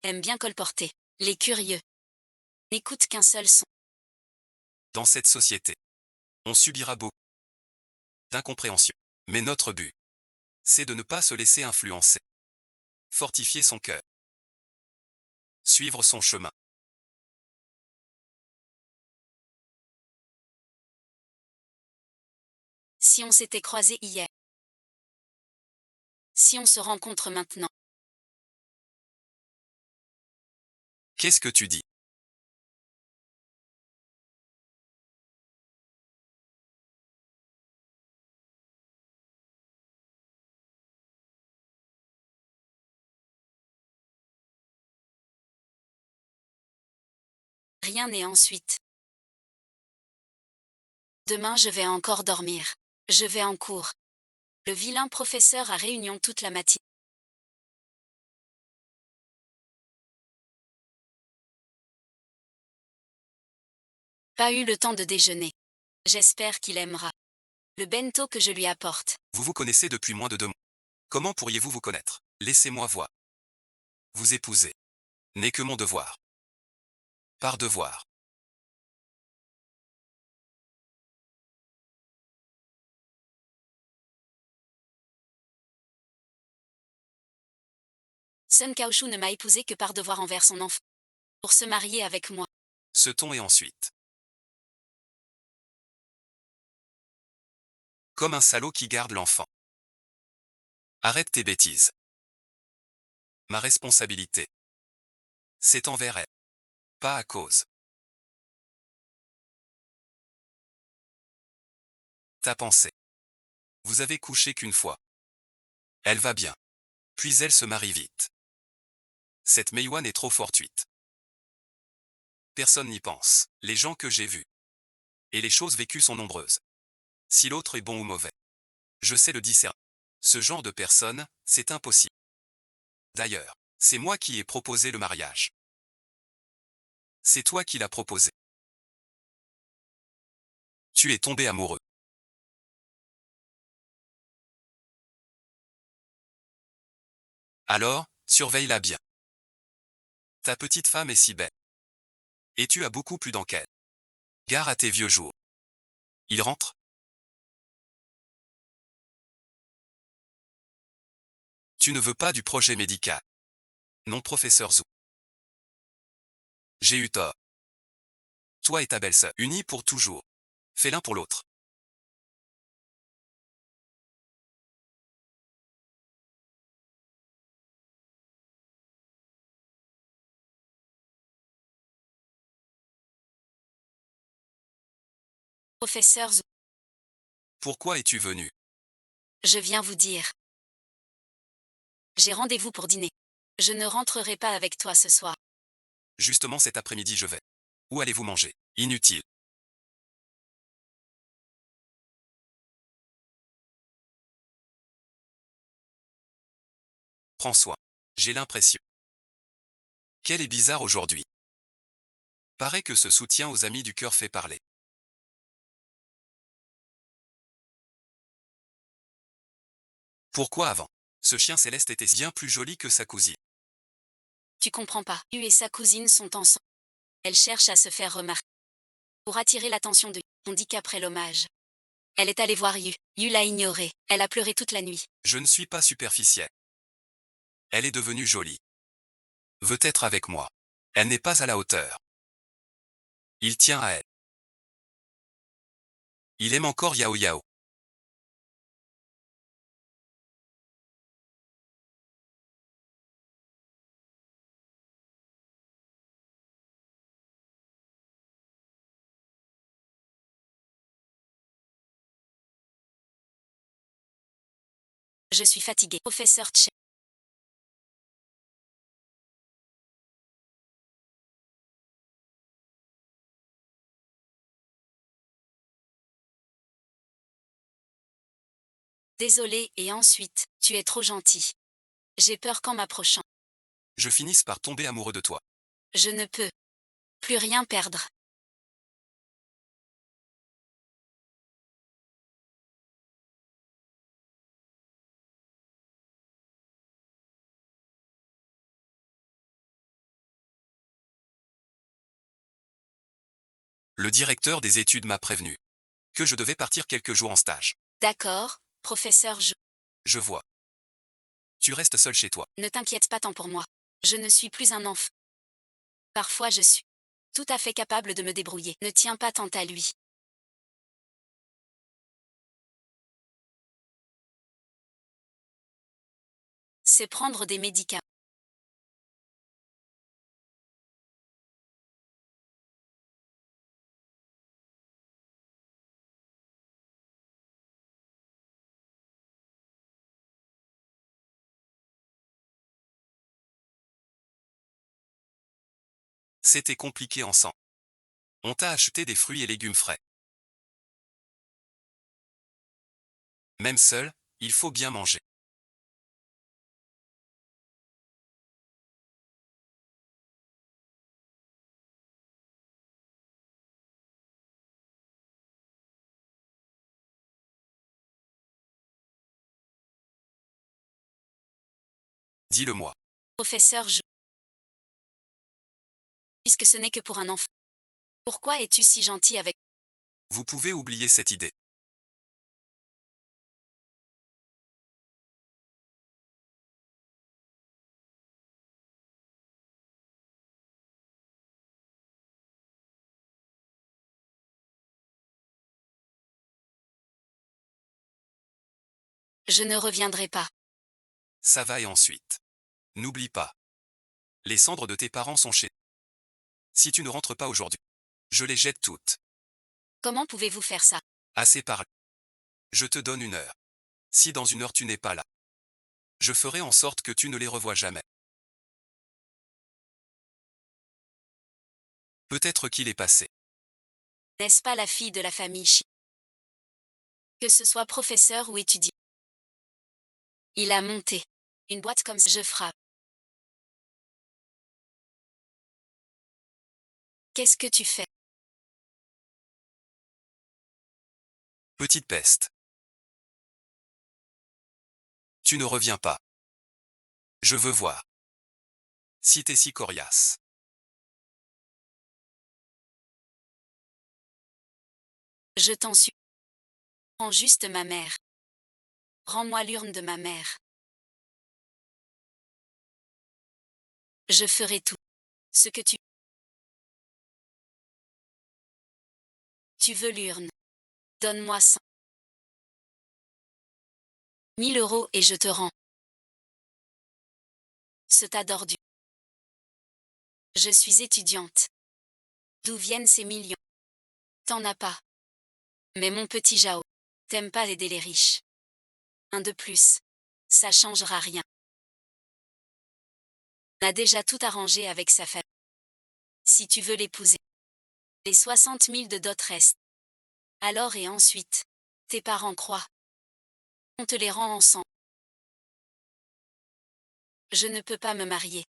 aiment bien colporter. Les curieux n'écoutent qu'un seul son. Dans cette société, on subira beaucoup d'incompréhension. Mais notre but, c'est de ne pas se laisser influencer. Fortifier son cœur. Suivre son chemin. Si on s'était croisés hier, si on se rencontre maintenant, Qu'est-ce que tu dis? rien n'est ensuite. Demain je vais encore dormir. Je vais en cours. Le vilain professeur a réunion toute la matinée. Pas eu le temps de déjeuner. J'espère qu'il aimera le bento que je lui apporte. Vous vous connaissez depuis moins de 2 mois. Comment pourriez-vous vous connaître? Laissez-moi voir. Vous épouser n'est que mon devoir. Par devoir. Sun Kaoshu ne m'a épousé que par devoir envers son enfant. Pour se marier avec moi. Ce ton et ensuite. Comme un salaud qui garde l'enfant. Arrête tes bêtises. Ma responsabilité, c'est envers elle. Pas à cause. Ta pensée. Vous avez couché qu'une fois. Elle va bien. Puis elle se marie vite. Cette Meiwan est trop fortuite. Personne n'y pense. Les gens que j'ai vus. Et les choses vécues sont nombreuses. Si l'autre est bon ou mauvais, je sais le discerner. Ce genre de personne, c'est impossible. D'ailleurs, c'est moi qui ai proposé le mariage. C'est toi qui l'as proposé. Tu es tombé amoureux. Alors, surveille-la bien. Ta petite femme est si belle. Et tu as beaucoup plus d'enquête. Gare à tes vieux jours. Il rentre? Tu ne veux pas du projet médical. Non, professeur Zou. J'ai eu tort. Toi et ta belle-sœur, unis pour toujours. Fais l'un pour l'autre. Professeur Zou, Pourquoi es-tu venu? je viens vous dire. J'ai rendez-vous pour dîner. Je ne rentrerai pas avec toi ce soir. Justement cet après-midi je vais. Où allez-vous manger? Inutile. Prends soin. J'ai l'impression qu'elle est bizarre aujourd'hui. Paraît que ce soutien aux amis du cœur fait parler. Pourquoi avant? Ce chien céleste était bien plus joli que sa cousine. Tu comprends pas. Yu et sa cousine sont ensemble. Elle cherche à se faire remarquer. Pour attirer l'attention de Yu, on dit qu'après l'hommage, elle est allée voir Yu. Yu l'a ignorée. Elle a pleuré toute la nuit. Je ne suis pas superficiel. Elle est devenue jolie. Veut être avec moi. Elle n'est pas à la hauteur. Il tient à elle. Il aime encore Yao Yao. Je suis fatigué. Professeur Tche. Désolé, et ensuite, tu es trop gentil. J'ai peur qu'en m'approchant, Je finisse par tomber amoureux de toi. je ne peux plus rien perdre. Le directeur des études m'a prévenu que je devais partir quelques jours en stage. D'accord, professeur, Je vois. Tu restes seul chez toi. ne t'inquiète pas tant pour moi. Je ne suis plus un enfant. Parfois je suis tout à fait capable de me débrouiller. Ne tiens pas tant à lui. C'est prendre des médicaments. C'était compliqué ensemble. On t'a acheté des fruits et légumes frais. Même seul, il faut bien manger. Dis-le-moi. Professeur, puisque ce n'est que pour un enfant. Pourquoi es-tu si gentil avec... Vous pouvez oublier cette idée. Je ne reviendrai pas. Ça va et ensuite. N'oublie pas. Les cendres de tes parents sont chez. Si tu ne rentres pas aujourd'hui, je les jette toutes. Comment pouvez-vous faire ça? Assez parlé. Je te donne 1 heure. Si dans 1 heure tu n'es pas là, je ferai en sorte que tu ne les revois jamais. Peut-être qu'il est passé. N'est-ce pas la fille de la famille Chi? Que ce soit professeur ou étudiant. Il a monté une boîte comme ça. Je frappe. Qu'est-ce que tu fais? Petite peste. Tu ne reviens pas. Je veux voir. Si t'es si coriace. Je t'en supplie. Prends juste ma mère. Rends-moi l'urne de ma mère. Je ferai tout. Ce que tu veux l'urne. Donne-moi 100 000 € et je te rends. Ce tas d'ordures. Je suis étudiante. D'où viennent ces millions? T'en as pas. Mais mon petit Jao, t'aimes pas aider les riches. Un de plus. Ça changera rien. On a déjà tout arrangé avec sa famille. Si tu veux l'épouser, les 60 000 de dot restent. Alors et ensuite, tes parents croient. On te les rend ensemble. Je ne peux pas me marier.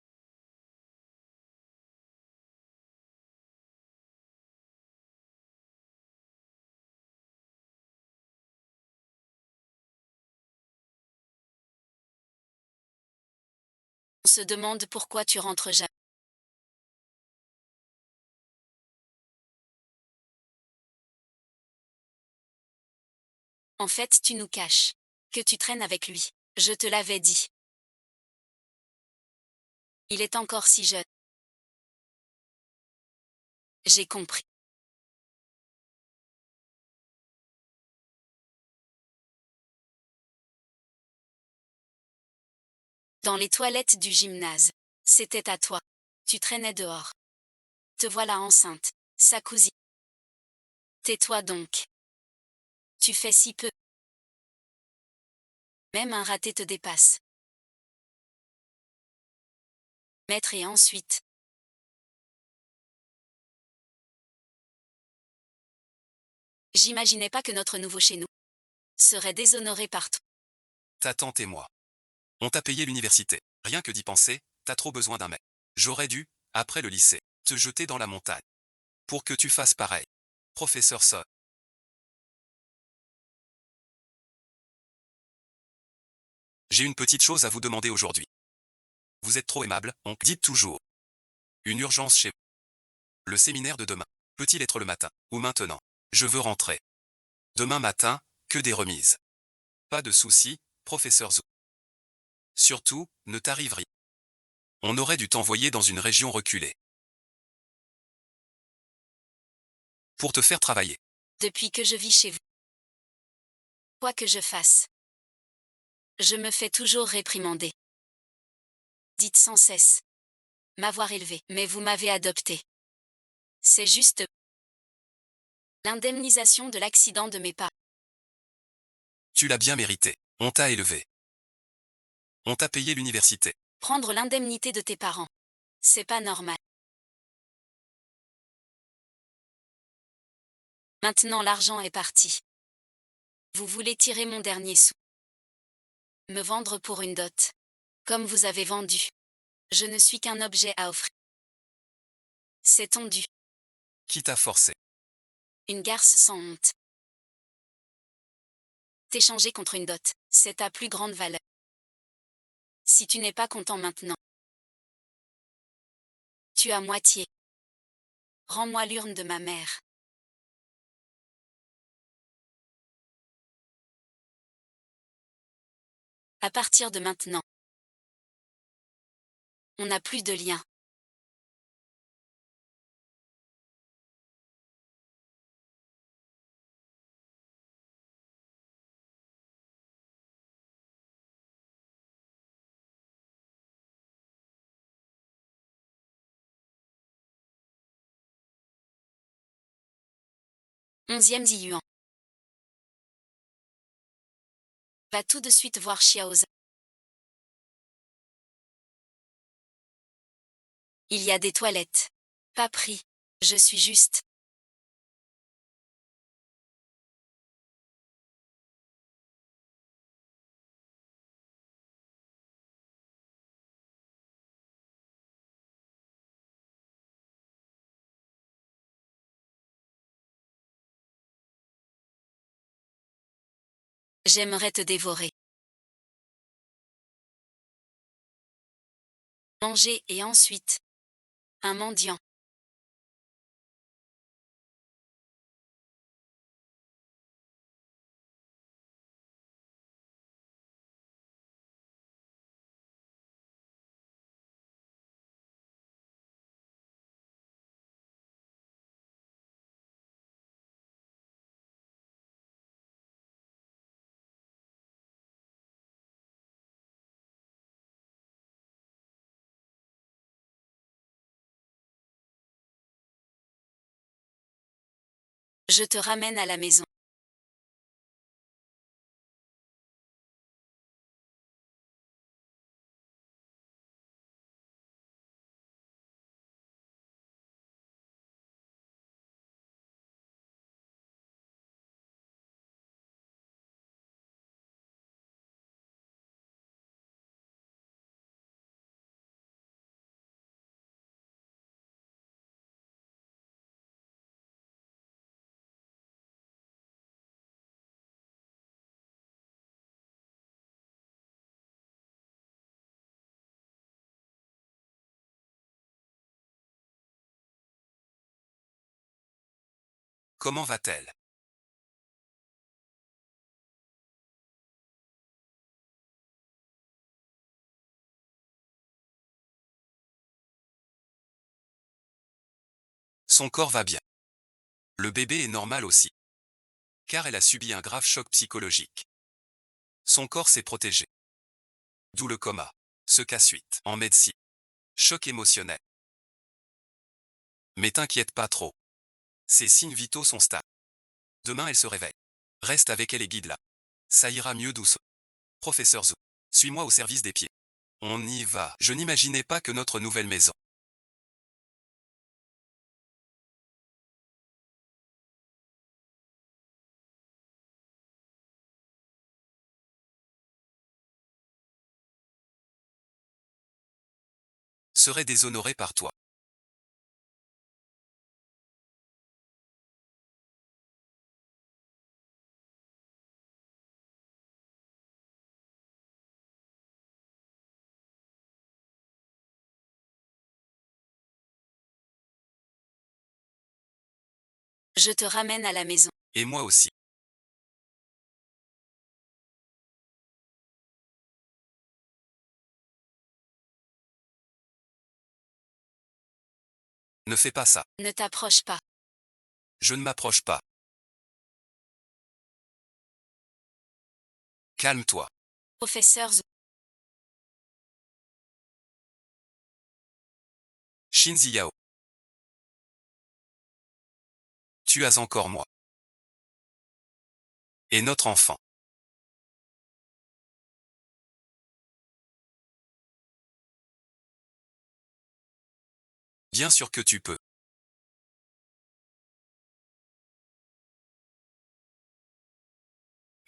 On se demande pourquoi tu rentres jamais. En fait, tu nous caches que tu traînes avec lui. Je te l'avais dit. Il est encore si jeune. J'ai compris. Dans les toilettes du gymnase. C'était à toi. Tu traînais dehors. Te voilà enceinte. Sa cousine. Tais-toi donc. Tu fais si peu. Même un raté te dépasse. Maître et ensuite. J'imaginais pas que notre nouveau chez nous serait déshonoré partout. Ta tante et moi. On t'a payé l'université. Rien que d'y penser, t'as trop besoin d'un mec. J'aurais dû, après le lycée, te jeter dans la montagne. Pour que tu fasses pareil. Professeur Son. J'ai une petite chose à vous demander aujourd'hui. Vous êtes trop aimable, on dites toujours. Une urgence chez vous. Le séminaire de demain. Peut-il être le matin, ou maintenant? Je veux rentrer. Demain matin, que des remises. Pas de soucis, professeur Zou. Surtout, ne t'arrive rien. On aurait dû t'envoyer dans une région reculée. Pour te faire travailler. Depuis que je vis chez vous. Quoi que je fasse. Je me fais toujours réprimander. Dites sans cesse. M'avoir élevé, mais vous m'avez adopté. C'est juste l'indemnisation de l'accident de mes parents. Tu l'as bien mérité. On t'a élevé. On t'a payé l'université. Prendre l'indemnité de tes parents. C'est pas normal. Maintenant l'argent est parti. Vous voulez tirer mon dernier sou. Me vendre pour une dot. Comme vous avez vendu. Je ne suis qu'un objet à offrir. C'est tendu. Qui t'a forcé? Une garce sans honte. T'échanger contre une dot, c'est ta plus grande valeur. Si tu n'es pas content maintenant. Tu as moitié. Rends-moi l'urne de ma mère. À partir de maintenant. On n'a plus de lien. Onzième Ziyuan. Va tout de suite voir Xiaoza. Il y a des toilettes. Pas pris. Je suis juste. J'aimerais te dévorer. Manger et ensuite. Un mendiant. Je te ramène à la maison. Comment va-t-elle? Son corps va bien. Le bébé est normal aussi. Car elle a subi un grave choc psychologique. Son corps s'est protégé. D'où le coma. Ce cas suite, en médecine. Choc émotionnel. Mais t'inquiète pas trop. Ses signes vitaux sont stables. Demain elle se réveille. Reste avec elle et guide-la. Ça ira mieux doucement. Professeur Zou. Suis-moi au service des pieds. On y va. Je n'imaginais pas que notre nouvelle maison serait déshonorée par toi. Je te ramène à la maison. Et moi aussi. Ne fais pas ça. Ne t'approche pas. Je ne m'approche pas. Calme-toi. Professeur Zou. Shinzi Yao. Tu as encore moi. Et notre enfant. Bien sûr que tu peux.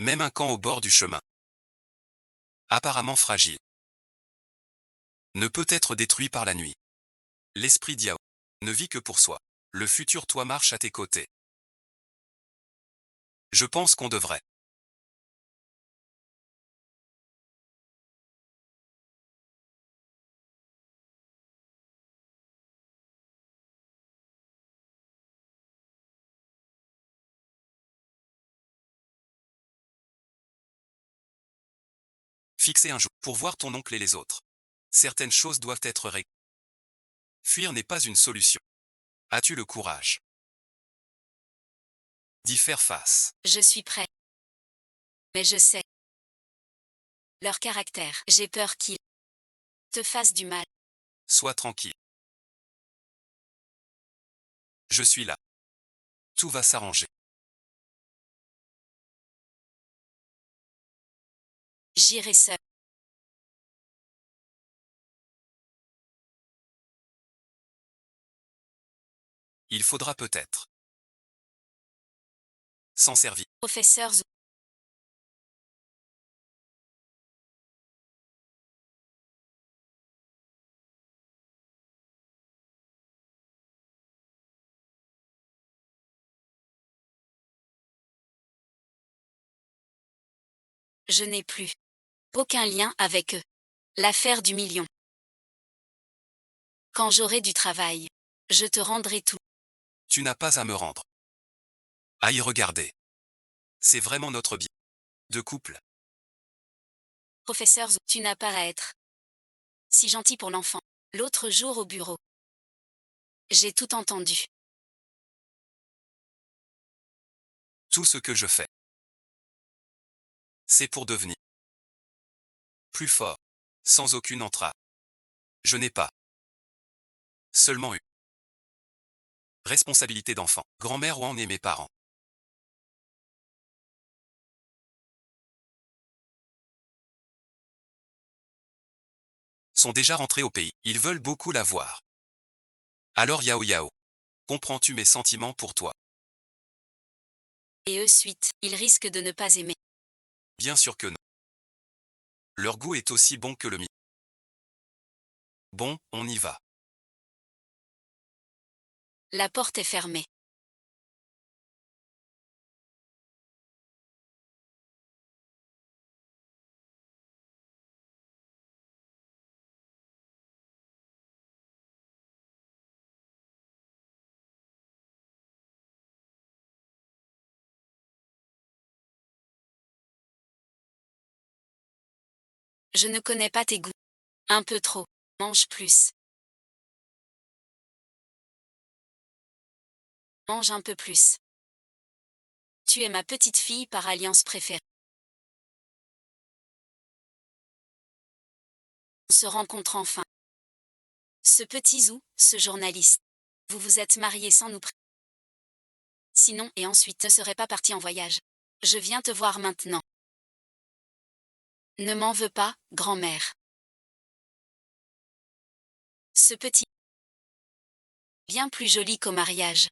Même un camp au bord du chemin, apparemment fragile, ne peut être détruit par la nuit. L'esprit d'Yao ne vit que pour soi. Le futur toi marche à tes côtés. Je pense qu'on devrait. Fixer un jour pour voir ton oncle et les autres. Certaines choses doivent être réglées. Fuir n'est pas une solution. As-tu le courage d'y faire face? Je suis prêt. Mais je sais leur caractère. J'ai peur qu'ils te fassent du mal. Sois tranquille. Je suis là. Tout va s'arranger. J'irai seul. Il faudra peut-être s'en servir. Professeur Zou. Je n'ai plus aucun lien avec eux. L'affaire du million. Quand j'aurai du travail, je te rendrai tout. Tu n'as pas à me rendre. À y regarder. C'est vraiment notre bien de couple. Professeur Zou, tu n'as pas à être si gentil pour l'enfant. L'autre jour au bureau, j'ai tout entendu. Tout ce que je fais, c'est pour devenir plus fort, sans aucune entrave. Je n'ai pas seulement eu responsabilité d'enfant, grand-mère ou en est mes parents. Sont déjà rentrés au pays. Ils veulent beaucoup la voir. Alors Yao Yao, comprends-tu mes sentiments pour toi? Et eux suite, ils risquent de ne pas aimer. Bien sûr que non. Leur goût est aussi bon que le mien. Bon, on y va. La porte est fermée. Je ne connais pas tes goûts. Un peu trop. Mange plus. Mange un peu plus. Tu es ma petite fille par alliance préférée. On se rencontre enfin. Ce petit Zou, ce journaliste. Vous vous êtes mariés sans nous sinon et ensuite ne serais pas parti en voyage. Je viens te voir maintenant. Ne m'en veux pas, grand-mère. Ce petit, bien plus joli qu'au mariage.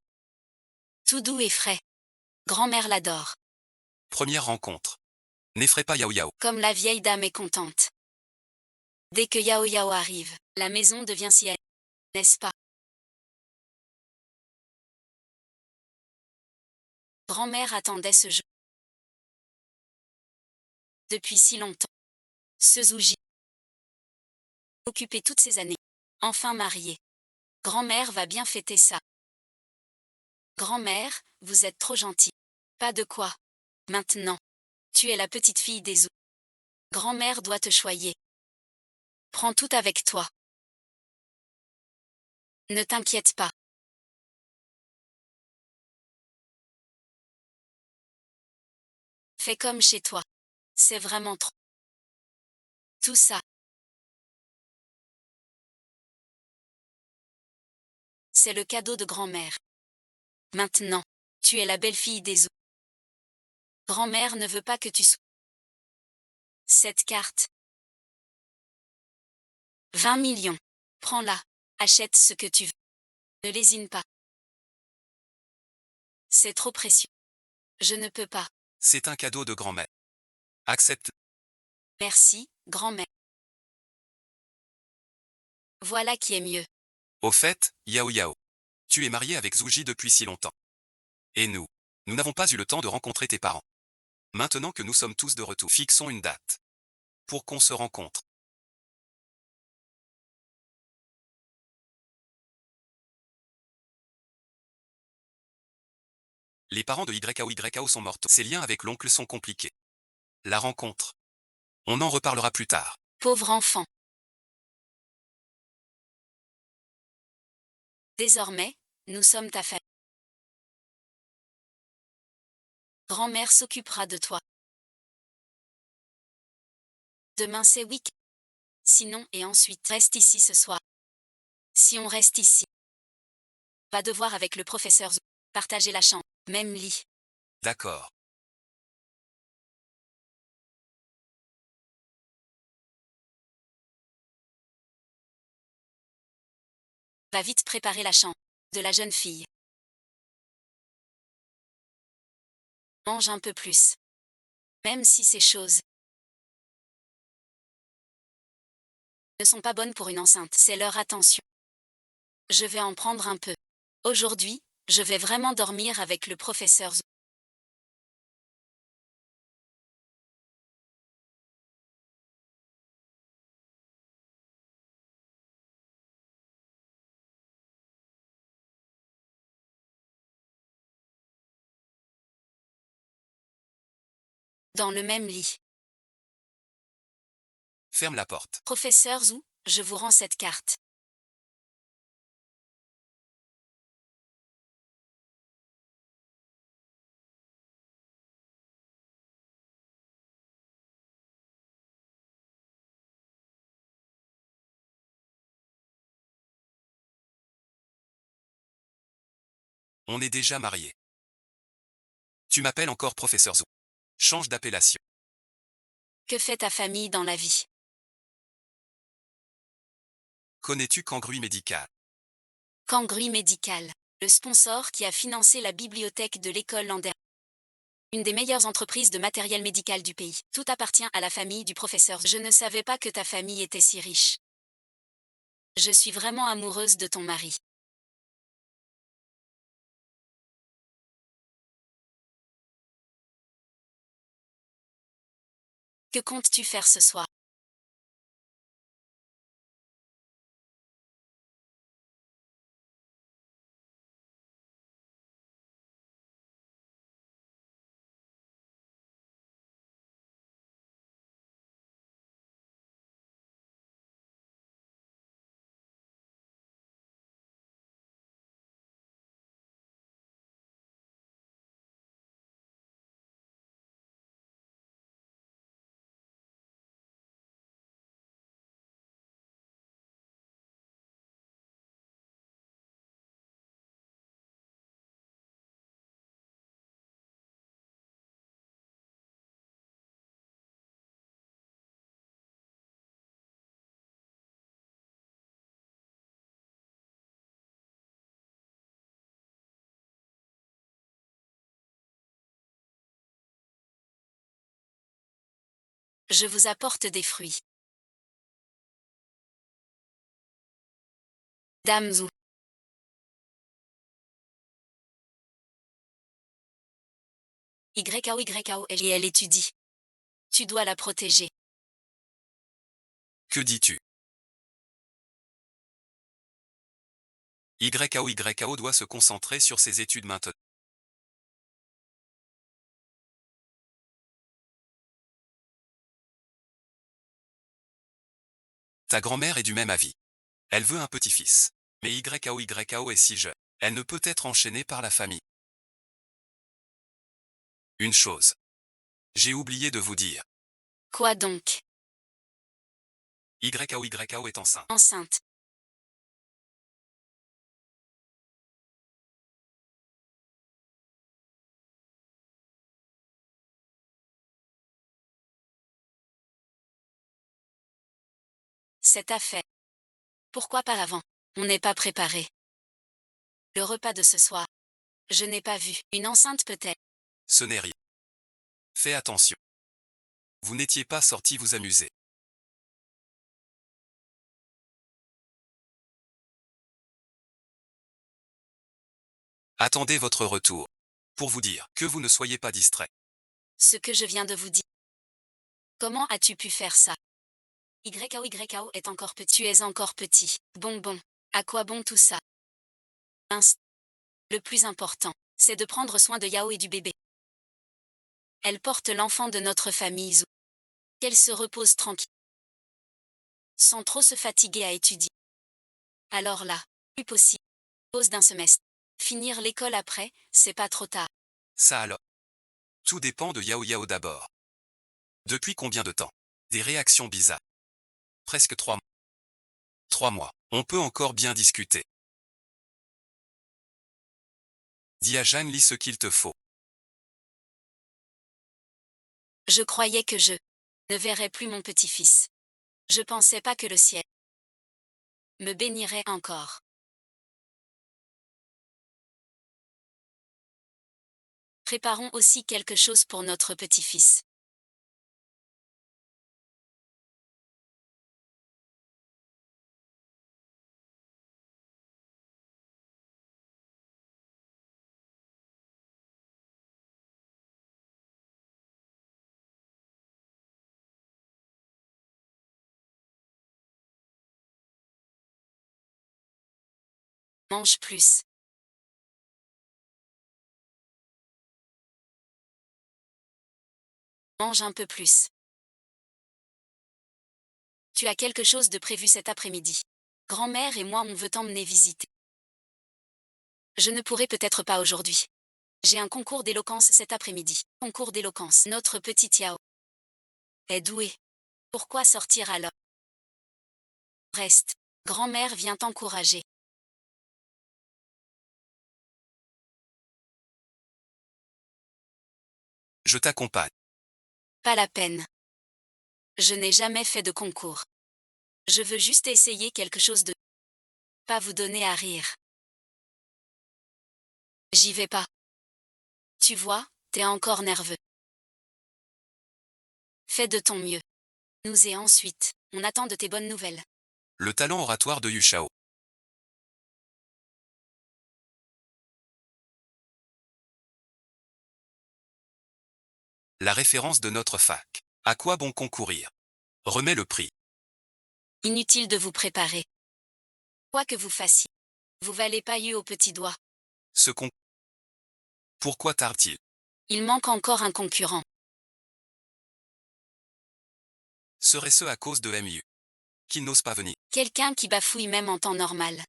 Tout doux et frais. Grand-mère l'adore. Première rencontre. N'effraie pas Yao Yao. Comme la vieille dame est contente. Dès que Yao Yao arrive, la maison devient si aimable, n'est-ce pas? Grand-mère attendait ce jour. Depuis si longtemps. Ce Zouji. Occupé toutes ces années. Enfin mariée. Grand-mère va bien fêter ça. Grand-mère, vous êtes trop gentille. Pas de quoi. Maintenant. Tu es la petite fille des Zou. Grand-mère doit te choyer. Prends tout avec toi. Ne t'inquiète pas. Fais comme chez toi. C'est vraiment trop. Tout ça. C'est le cadeau de grand-mère. Maintenant. Tu es la belle-fille des Zou. Grand-mère ne veut pas que tu sois. Cette carte. 20 millions. Prends-la. Achète ce que tu veux. Ne lésine pas. C'est trop précieux. Je ne peux pas. C'est un cadeau de grand-mère. Accepte. Merci, grand-mère. Voilà qui est mieux. Au fait, Yao Yao. Tu es marié avec Zouji depuis si longtemps. Et nous n'avons pas eu le temps de rencontrer tes parents. Maintenant que nous sommes tous de retour, fixons une date. Pour qu'on se rencontre. Les parents de YAO sont morts. Ses liens avec l'oncle sont compliqués. La rencontre. On en reparlera plus tard. Pauvre enfant. Désormais, nous sommes ta famille. Grand-mère s'occupera de toi. Demain c'est week. Sinon et ensuite reste ici ce soir. Si on reste ici, va devoir avec le professeur Zou partager la chambre, même lit. D'accord. Va vite préparer la chambre de la jeune fille. Mange un peu plus. Même si ces choses ne sont pas bonnes pour une enceinte, c'est leur attention. Je vais en prendre un peu. Aujourd'hui, je vais vraiment dormir avec le professeur Zou. Dans le même lit. Ferme la porte. Professeur Zou, je vous rends cette carte. On est déjà mariés. Tu m'appelles encore professeur Zou. Change d'appellation. Que fait ta famille dans la vie? Connais-tu Kangrui Médical? Kangrui Médical, le sponsor qui a financé la bibliothèque de l'école l'an dernier. Une des meilleures entreprises de matériel médical du pays. Tout appartient à la famille du professeur. Je ne savais pas que ta famille était si riche. Je suis vraiment amoureuse de ton mari. Que comptes-tu faire ce soir? Je vous apporte des fruits. Dame Zhou. YAO et elle étudie. Tu dois la protéger. Que dis-tu? YAO doit se concentrer sur ses études maintenant. Ta grand-mère est du même avis. Elle veut un petit-fils. Mais YAO est si jeune. Elle ne peut être enchaînée par la famille. Une chose. J'ai oublié de vous dire. Quoi donc? YAO est enceinte. Enceinte. C'est à fait. Pourquoi pas avant? On n'est pas préparé. Le repas de ce soir. Je n'ai pas vu. Une enceinte peut-être. Ce n'est rien. Fais attention. Vous n'étiez pas sorti vous amuser. Attendez votre retour. Pour vous dire que vous ne soyez pas distrait. Ce que je viens de vous dire. Comment as-tu pu faire ça? YAO est encore petit. Tu es encore petit. Bon. À quoi bon tout ça? Le plus important, c'est de prendre soin de Yao et du bébé. Elle porte l'enfant de notre famille Zhou. Qu'elle se repose tranquille. Sans trop se fatiguer à étudier. Alors là, plus possible. Pause d'un semestre. Finir l'école après, c'est pas trop tard. Ça alors. Tout dépend de Yao d'abord. Depuis combien de temps? Des réactions bizarres. Presque 3 mois. 3 mois. On peut encore bien discuter. Dis à Jeanne, lis ce qu'il te faut. Je croyais que je ne verrais plus mon petit-fils. Je pensais pas que le ciel me bénirait encore. Préparons aussi quelque chose pour notre petit-fils. Mange plus. Mange un peu plus. Tu as quelque chose de prévu cet après-midi. Grand-mère et moi on veut t'emmener visiter. Je ne pourrai peut-être pas aujourd'hui. J'ai un concours d'éloquence cet après-midi. Concours d'éloquence. Notre petite Yao est douée. Pourquoi sortir alors? Reste. Grand-mère vient t'encourager. Je t'accompagne. Pas la peine. Je n'ai jamais fait de concours. Je veux juste essayer quelque chose de... Pas vous donner à rire. J'y vais pas. Tu vois, t'es encore nerveux. Fais de ton mieux. Nous et ensuite, on attend de tes bonnes nouvelles. Le talent oratoire de Yu Shao. La référence de notre fac. À quoi bon concourir? Remets le prix. Inutile de vous préparer. Quoi que vous fassiez. Vous valez pas eu au petit doigt. Ce con. Pourquoi tarde-t-il? Il manque encore un concurrent. Serait-ce à cause de MU? Qui n'ose pas venir? Quelqu'un qui bafouille même en temps normal.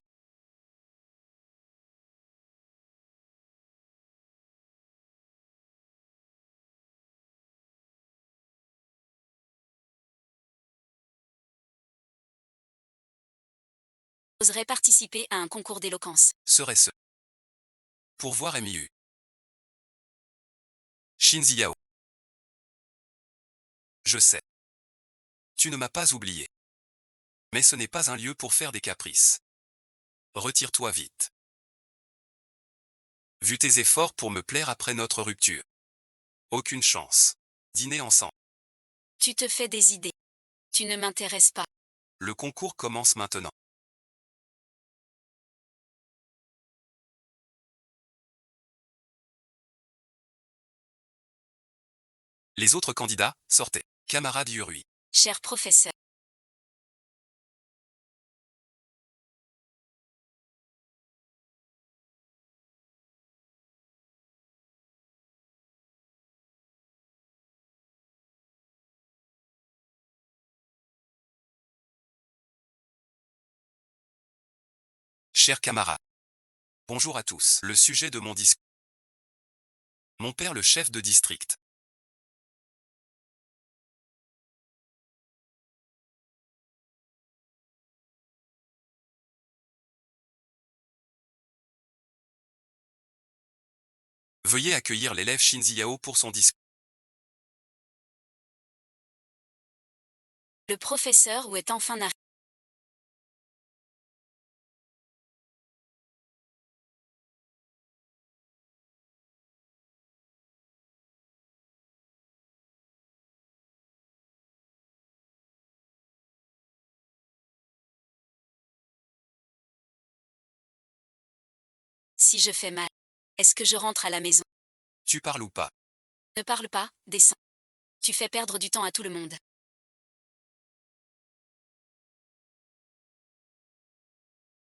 Oserait participer à un concours d'éloquence. Serait-ce pour voir MU? Shinzi Yao. Je sais. Tu ne m'as pas oublié. Mais ce n'est pas un lieu pour faire des caprices. Retire-toi vite. Vu tes efforts pour me plaire après notre rupture. Aucune chance. Dîner ensemble. Tu te fais des idées. Tu ne m'intéresses pas. Le concours commence maintenant. Les autres candidats, sortez. Camarade Yurui. Cher professeur. Chers camarades. Bonjour à tous. Le sujet de mon discours. Mon père le chef de district. Veuillez accueillir l'élève Shinzi Yao pour son discours. Le professeur où est enfin arrivé. Si je fais mal, est-ce que je rentre à la maison? Tu parles ou pas? Ne parle pas, descends. Tu fais perdre du temps à tout le monde.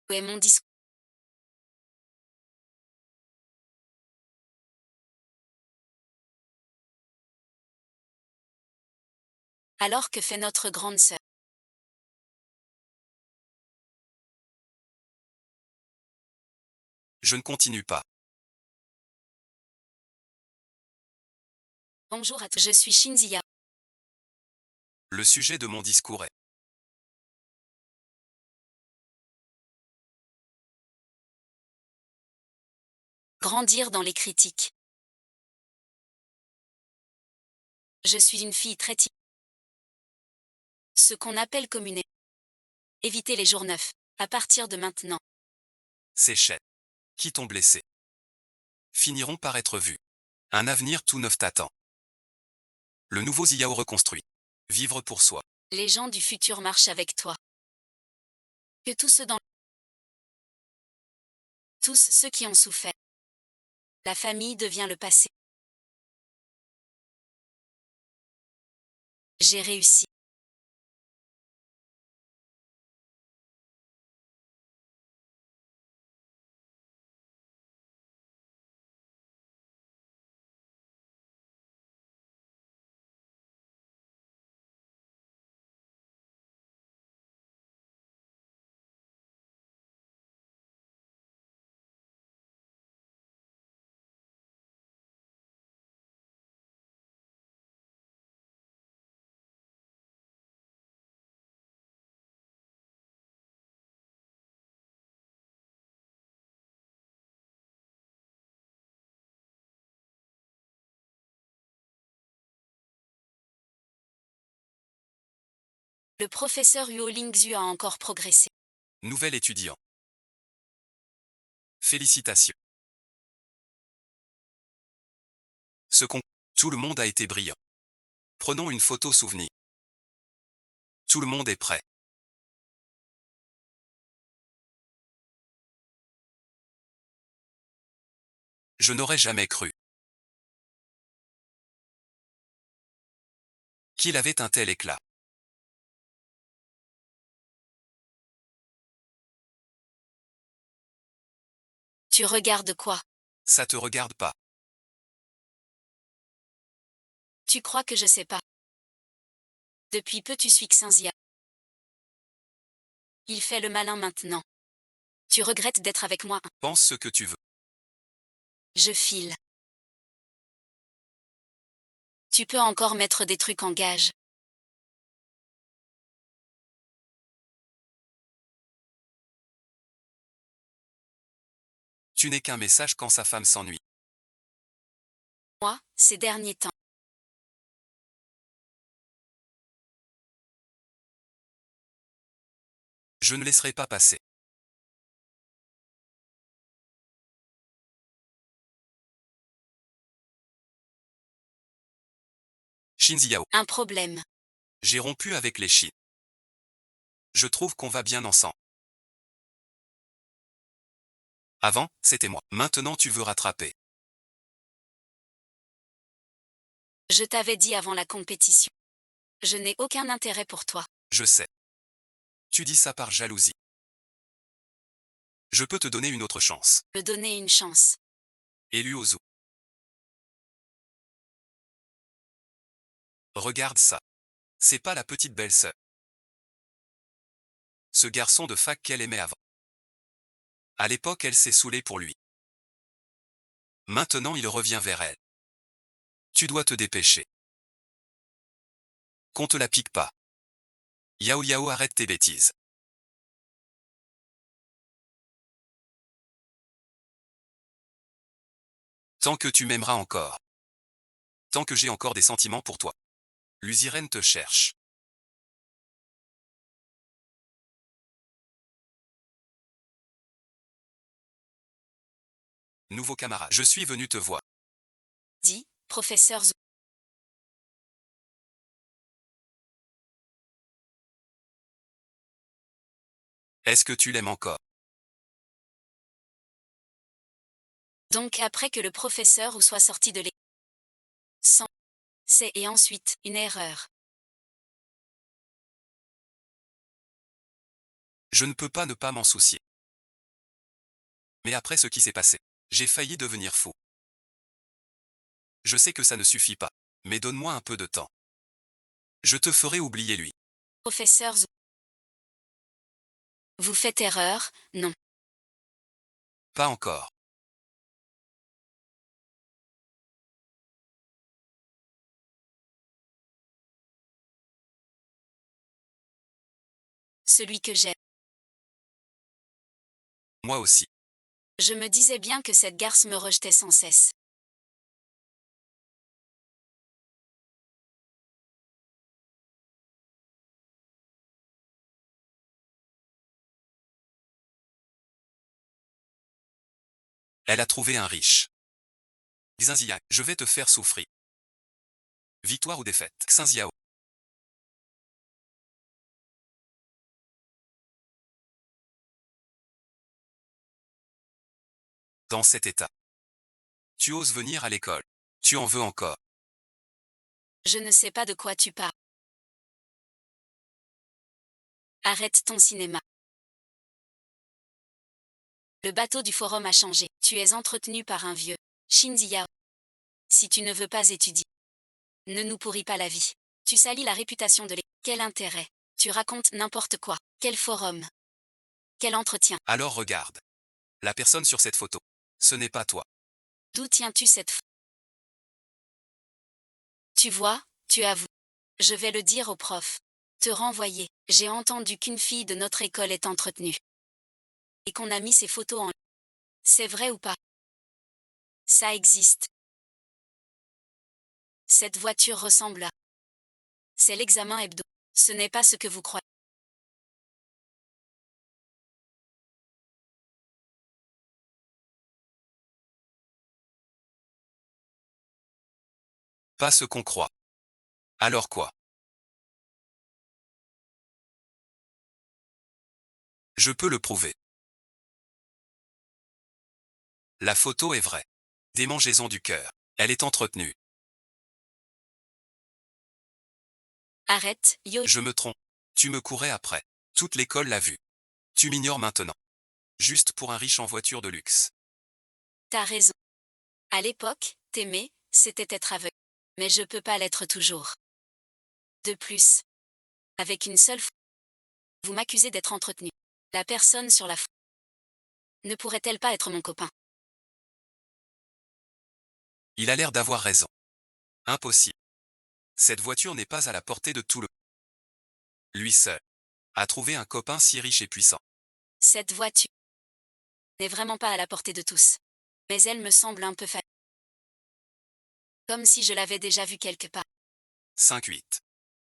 Où est mon discours? Alors que fait notre grande sœur? Je ne continue pas. Bonjour à tous. Je suis Shinzi Yao. Le sujet de mon discours est Grandir dans les critiques. Je suis une fille très timide. Ce qu'on appelle communément. Éviter les jours neufs. À partir de maintenant. ces chèques qui t'ont blessé finiront par être vus. Un avenir tout neuf t'attend. Le nouveau Ziao reconstruit. Vivre pour soi. Les gens du futur marchent avec toi. Que tous ceux qui ont souffert. La famille devient le passé. J'ai réussi. Le professeur Huo Lingzhu a encore progressé. Nouvel étudiant. Félicitations. Tout le monde a été brillant. Prenons une photo souvenir. Tout le monde est prêt. Je n'aurais jamais cru qu'il avait un tel éclat. Tu regardes quoi? Ça te regarde pas. Tu crois que je sais pas? Depuis peu tu suis Xinzia. Il fait le malin maintenant. Tu regrettes d'être avec moi. Pense ce que tu veux. Je file. Tu peux encore mettre des trucs en gage. Tu n'es qu'un message quand sa femme s'ennuie. Moi, ces derniers temps. Je ne laisserai pas passer. Shinzi Yao. Un problème. J'ai rompu avec les Shin. Je trouve qu'on va bien ensemble. Avant, c'était moi. Maintenant tu veux rattraper. Je t'avais dit avant la compétition. Je n'ai aucun intérêt pour toi. Je sais. Tu dis ça par jalousie. Je peux te donner une autre chance. Me donner une chance. Élu Ozu. Regarde ça. C'est pas la petite belle-sœur. Ce garçon de fac qu'elle aimait avant. À l'époque, elle s'est saoulée pour lui. Maintenant, il revient vers elle. Tu dois te dépêcher. Qu'on te la pique pas. Yao Yao, arrête tes bêtises. Tant que tu m'aimeras encore. Tant que j'ai encore des sentiments pour toi. L'usirène te cherche. Nouveau camarade, je suis venu te voir. Dis, professeur Zou. Est-ce que tu l'aimes encore? Donc après que le professeur ou soit sorti de l'école. Sans. C'est et ensuite une erreur. Je ne peux pas ne pas m'en soucier. Mais après ce qui s'est passé, j'ai failli devenir fou. Je sais que ça ne suffit pas, mais donne-moi un peu de temps. Je te ferai oublier lui. Professeur Zou. Vous faites erreur, non. Pas encore. Celui que j'aime. Moi aussi. Je me disais bien que cette garce me rejetait sans cesse. Elle a trouvé un riche. Xinzia, je vais te faire souffrir. Victoire ou défaite, Xinziao. Dans cet état. Tu oses venir à l'école. Tu en veux encore. Je ne sais pas de quoi tu parles. Arrête ton cinéma. Le bateau du forum a changé. Tu es entretenu par un vieux. Shinji Yao. Si tu ne veux pas étudier. Ne nous pourris pas la vie. Tu salis la réputation de l'école. Quel intérêt? Tu racontes n'importe quoi. Quel forum? Quel entretien? Alors regarde. La personne sur cette photo. Ce n'est pas toi. D'où tiens-tu cette Tu vois, tu avoues. Je vais le dire au prof. Te renvoyer. J'ai entendu qu'une fille de notre école est entretenue. Et qu'on a mis ses photos en. C'est vrai ou pas? Ça existe. Cette voiture ressemble à. C'est l'examen hebdo. Ce n'est pas ce que vous croyez. Pas ce qu'on croit. Alors quoi? Je peux le prouver. La photo est vraie. Démangeaison du cœur. Elle est entretenue. Arrête, yo. Je me trompe. Tu me courais après. Toute l'école l'a vu. Tu m'ignores maintenant. Juste pour un riche en voiture de luxe. T'as raison. À l'époque, t'aimer, c'était être aveugle. Mais je peux pas l'être toujours. De plus. Avec une seule fois. Vous m'accusez d'être entretenu. La personne sur la photo. Ne pourrait-elle pas être mon copain? Il a l'air d'avoir raison. Impossible. Cette voiture n'est pas à la portée de tout le. Lui seul. A trouvé un copain si riche et puissant. Cette voiture n'est vraiment pas à la portée de tous. Mais elle me semble un peu comme si je l'avais déjà vue quelque part. 5-8.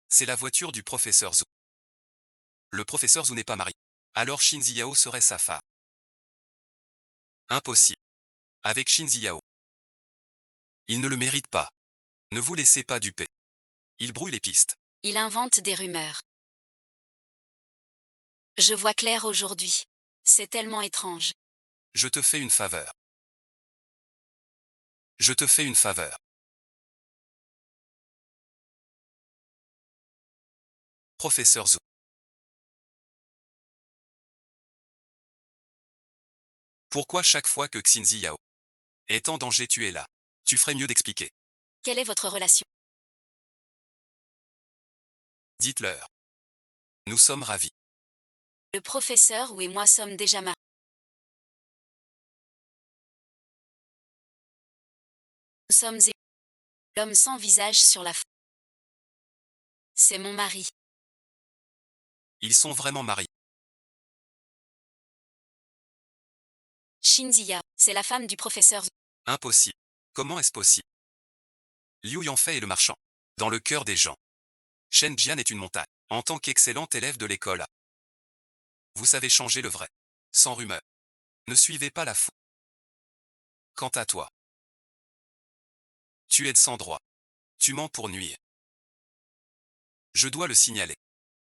C'est la voiture du professeur Zhu. Le professeur Zhu n'est pas marié. Alors Shinzi Yao serait sa femme. Impossible. Avec Shinzi Yao. Il ne le mérite pas. Ne vous laissez pas duper. Il brouille les pistes. Il invente des rumeurs. Je vois clair aujourd'hui. C'est tellement étrange. Je te fais une faveur. Je te fais une faveur. Professeur Zou. Pourquoi chaque fois que Xinzi Yao est en danger tu es là? Tu ferais mieux d'expliquer. Quelle est votre relation? Dites-leur. Nous sommes ravis. Le professeur ou et moi sommes déjà mariés. Nous sommes l'homme sans visage sur la photo. C'est mon mari. Ils sont vraiment mariés. Shinziya, c'est la femme du professeur. Impossible. Comment est-ce possible? Liu Yanfei est le marchand. Dans le cœur des gens. Shen Jian est une montagne. En tant qu'excellent élève de l'école A. Vous savez changer le vrai. Sans rumeur. Ne suivez pas la foule. Quant à toi. Tu es de sans droit. Tu mens pour nuire. Je dois le signaler.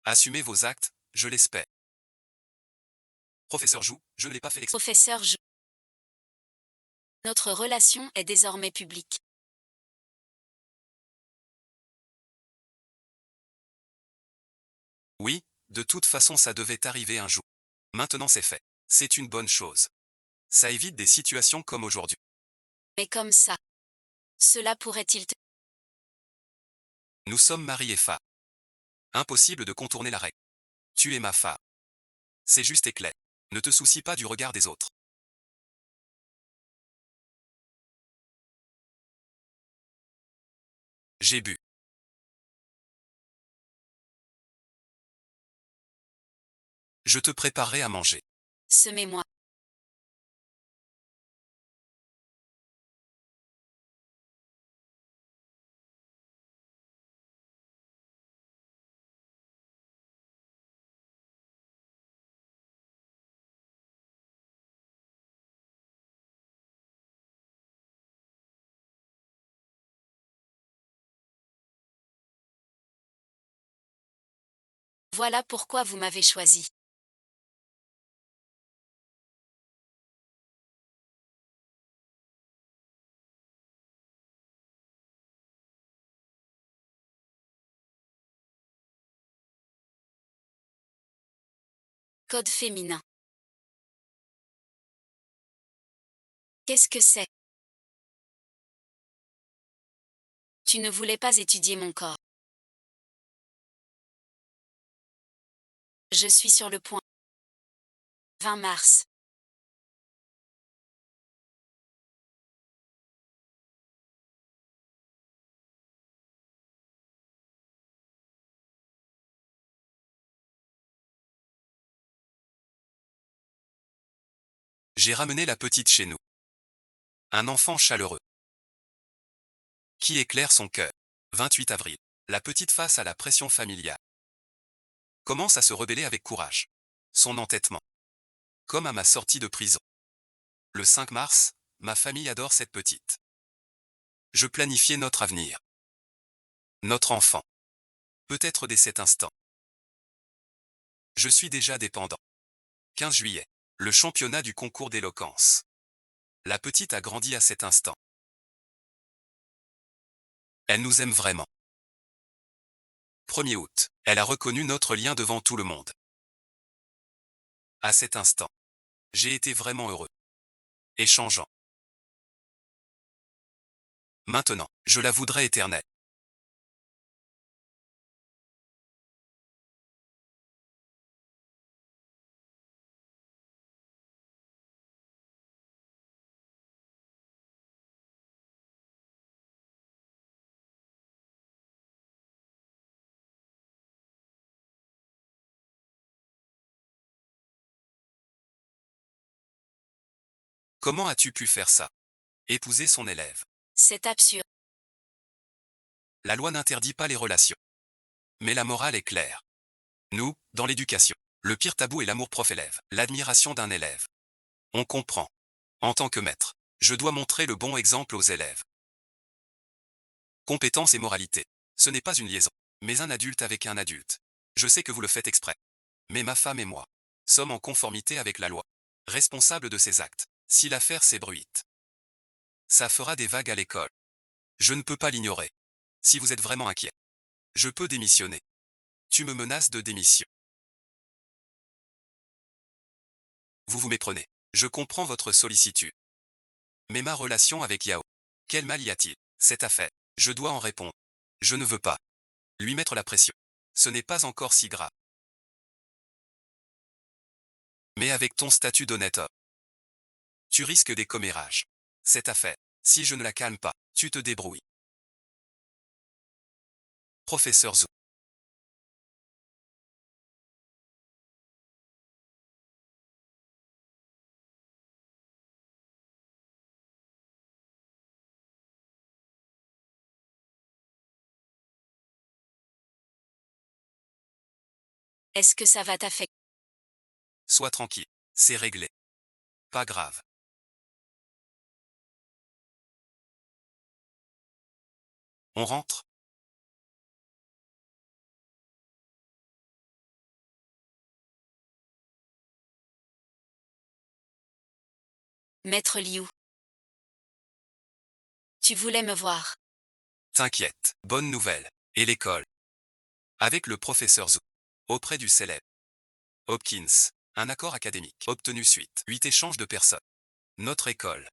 Assumez vos actes, je l'espère. Professeur Jou, je ne l'ai pas fait exprès. Professeur Jou. Notre relation est désormais publique. Oui, de toute façon ça devait arriver un jour. Maintenant c'est fait. C'est une bonne chose. Ça évite des situations comme aujourd'hui. Mais comme ça. Cela pourrait-il te... Nous sommes mari et femme. Impossible de contourner la règle. Tu es ma femme. C'est juste et clair. Ne te soucie pas du regard des autres. J'ai bu. Je te préparerai à manger. Semez-moi. Voilà pourquoi vous m'avez choisi. Code féminin. Qu'est-ce que c'est? Tu ne voulais pas étudier mon corps. Je suis sur le point. 20 mars. J'ai ramené la petite chez nous. Un enfant chaleureux. Qui éclaire son cœur. 28 avril. La petite face à la pression familiale. Commence à se rebeller avec courage. Son entêtement. Comme à ma sortie de prison. Le 5 mars, ma famille adore cette petite. Je planifiais notre avenir. Notre enfant. Peut-être dès cet instant. Je suis déjà dépendant. 15 juillet. Le championnat du concours d'éloquence. La petite a grandi à cet instant. Elle nous aime vraiment. 1er août. Elle a reconnu notre lien devant tout le monde. À cet instant. J'ai été vraiment heureux. Échangeant. Maintenant, je la voudrais éternelle. Comment as-tu pu faire ça? Épouser son élève. C'est absurde. La loi n'interdit pas les relations. Mais la morale est claire. Nous, dans l'éducation, le pire tabou est l'amour prof-élève, l'admiration d'un élève. On comprend. En tant que maître, je dois montrer le bon exemple aux élèves. Compétence et moralité. Ce n'est pas une liaison. Mais un adulte avec un adulte. Je sais que vous le faites exprès. Mais ma femme et moi sommes en conformité avec la loi. Responsables de ces actes. Si l'affaire s'ébruite, ça fera des vagues à l'école. Je ne peux pas l'ignorer. Si vous êtes vraiment inquiet, je peux démissionner. Tu me menaces de démission. Vous vous méprenez. Je comprends votre sollicitude. Mais ma relation avec Yao, quel mal y a-t-il? Cette affaire, je dois en répondre. Je ne veux pas lui mettre la pression. Ce n'est pas encore si grave. Mais avec ton statut d'honnête homme, tu risques des commérages. Cette affaire, si je ne la calme pas, tu te débrouilles. Professeur Zou. Est-ce que ça va t'affecter? Sois tranquille. C'est réglé. Pas grave. On rentre? Maître Liu, tu voulais me voir. T'inquiète. Bonne nouvelle. Et l'école? Avec le professeur Zou. Auprès du célèbre Hopkins. Un accord académique. Obtenu suite. 8 échanges de personnes. Notre école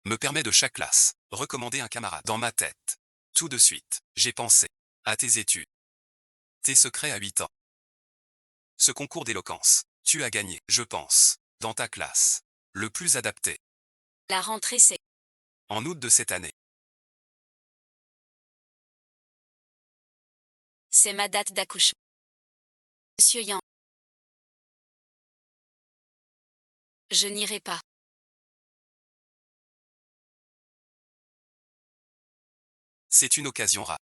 me permet de chaque classe recommander un camarade. Dans ma tête, tout de suite, j'ai pensé à tes études. Tes secrets à 8 ans. Ce concours d'éloquence, tu as gagné, je pense, dans ta classe. Le plus adapté. La rentrée c'est En août de cette année. c'est ma date d'accouchement. Monsieur Yang, je n'irai pas. C'est une occasion rare.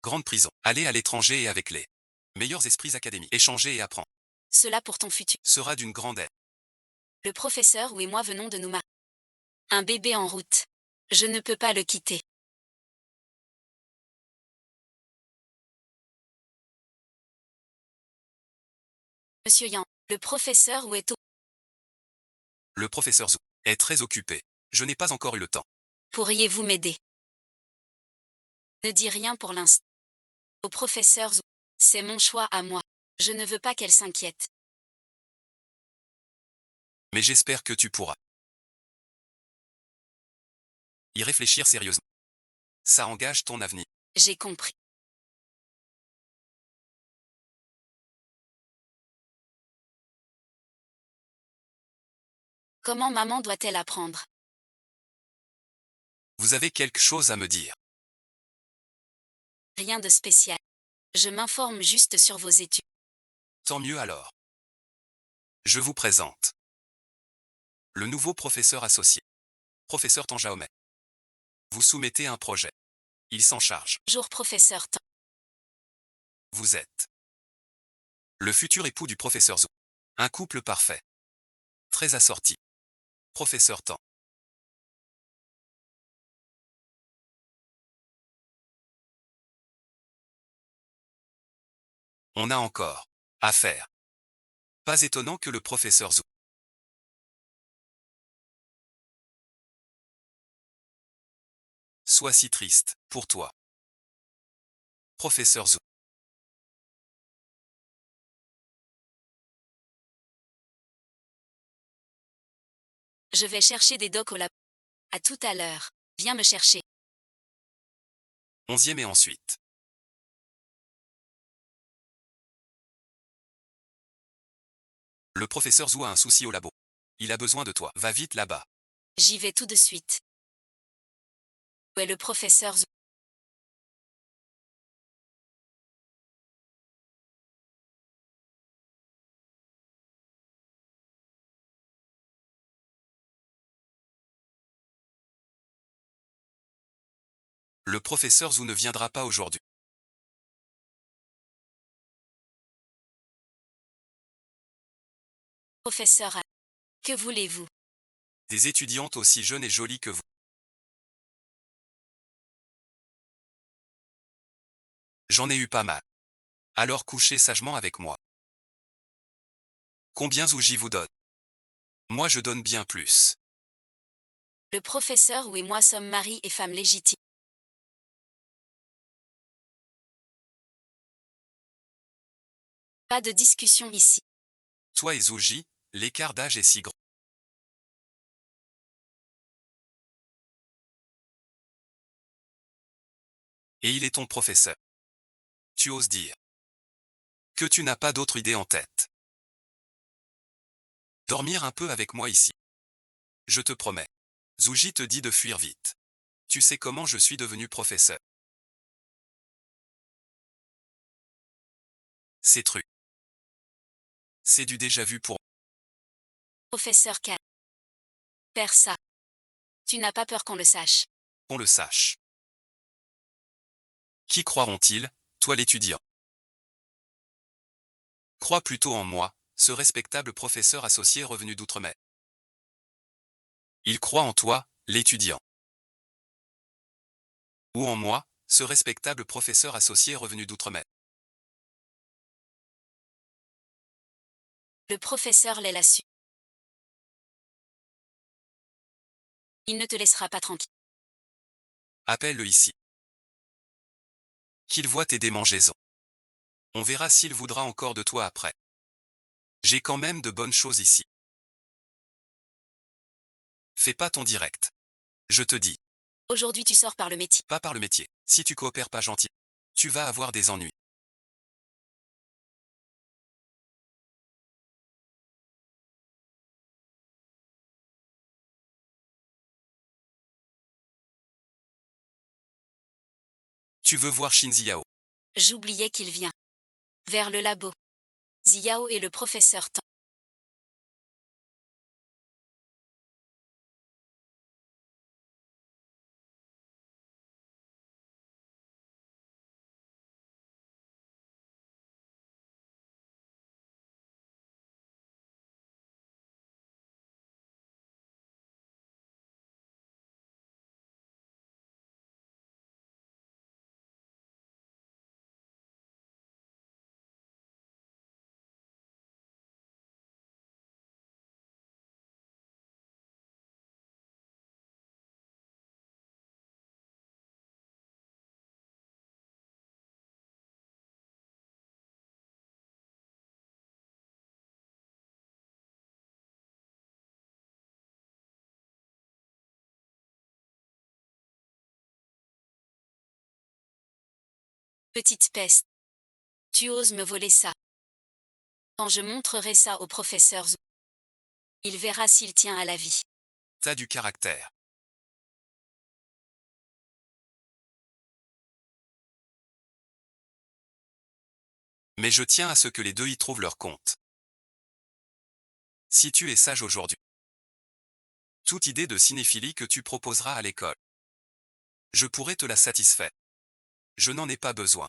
Grande prison. Aller à l'étranger et avec les meilleurs esprits académiques. Échanger et apprendre. Cela pour ton futur. Sera d'une grande aide. Le professeur ou et moi venons de nous marier. Un bébé en route. Je ne peux pas le quitter. Monsieur Yang, le professeur ou est au... Le professeur Zou est très occupé. Je n'ai pas encore eu le temps. Pourriez-vous m'aider? Ne dis rien pour l'instant. Au professeur Zou. C'est mon choix à moi. Je ne veux pas qu'elle s'inquiète. Mais j'espère que tu pourras y réfléchir sérieusement. Ça engage ton avenir. J'ai compris. Comment maman doit-elle apprendre? Vous avez quelque chose à me dire? Rien de spécial. Je m'informe juste sur vos études. Tant mieux alors. Je vous présente le nouveau professeur associé. Professeur Tanjaomet. Vous soumettez un projet. Il s'en charge. Bonjour professeur Tan. Vous êtes le futur époux du professeur Zou. Un couple parfait. Très assorti. Professeur Tan. On a encore à faire. Pas étonnant que le professeur Zou soit si triste pour toi. Professeur Zou. Je vais chercher des docs au lab. À tout à l'heure. Viens me chercher. 11e et ensuite. Le professeur Zou a un souci au labo. Il a besoin de toi. Va vite là-bas. J'y vais tout de suite. Où est le professeur Zou? Le professeur Zou ne viendra pas aujourd'hui. Professeur A. Que voulez-vous? Des étudiantes aussi jeunes et jolies que vous. J'en ai eu pas mal. Alors couchez sagement avec moi. Combien Zouji vous donne? Moi je donne bien plus. Le professeur et moi sommes mari et femme légitimes. Pas de discussion ici. Toi et Zouji, l'écart d'âge est si grand. Et il est ton professeur. Tu oses dire que tu n'as pas d'autre idée en tête. Dormir un peu avec moi ici. Je te promets. Zouji te dit de fuir vite. Tu sais comment je suis devenu professeur. C'est truc. C'est du déjà vu pour Professeur K. Faire ça. Tu n'as pas peur qu'on le sache. qu'on le sache. Qui croiront-ils, toi l'étudiant? Crois plutôt en moi, ce respectable professeur associé revenu d'outre-mer. Il croit en toi, l'étudiant. Ou en moi, ce respectable professeur associé revenu d'outre-mer. Le professeur l'est là-dessus. Il ne te laissera pas tranquille. Appelle-le ici. Qu'il voit tes démangeaisons. On verra s'il voudra encore de toi après. J'ai quand même de bonnes choses ici. Fais pas ton direct. Je te dis, Aujourd'hui tu sors par le métier. pas par le métier. Si tu coopères pas gentil, tu vas avoir des ennuis. Tu veux voir Shinzi Yao. J'oubliais qu'il vient. Vers le labo. Ziao et le professeur Tan. Petite peste. Tu oses me voler ça. Quand je montrerai ça au professeur Zhou, il verra s'il tient à la vie. T'as du caractère. Mais je tiens à ce que les deux y trouvent leur compte. Si tu es sage aujourd'hui, toute idée de cinéphilie que tu proposeras à l'école, je pourrai te la satisfaire. Je n'en ai pas besoin.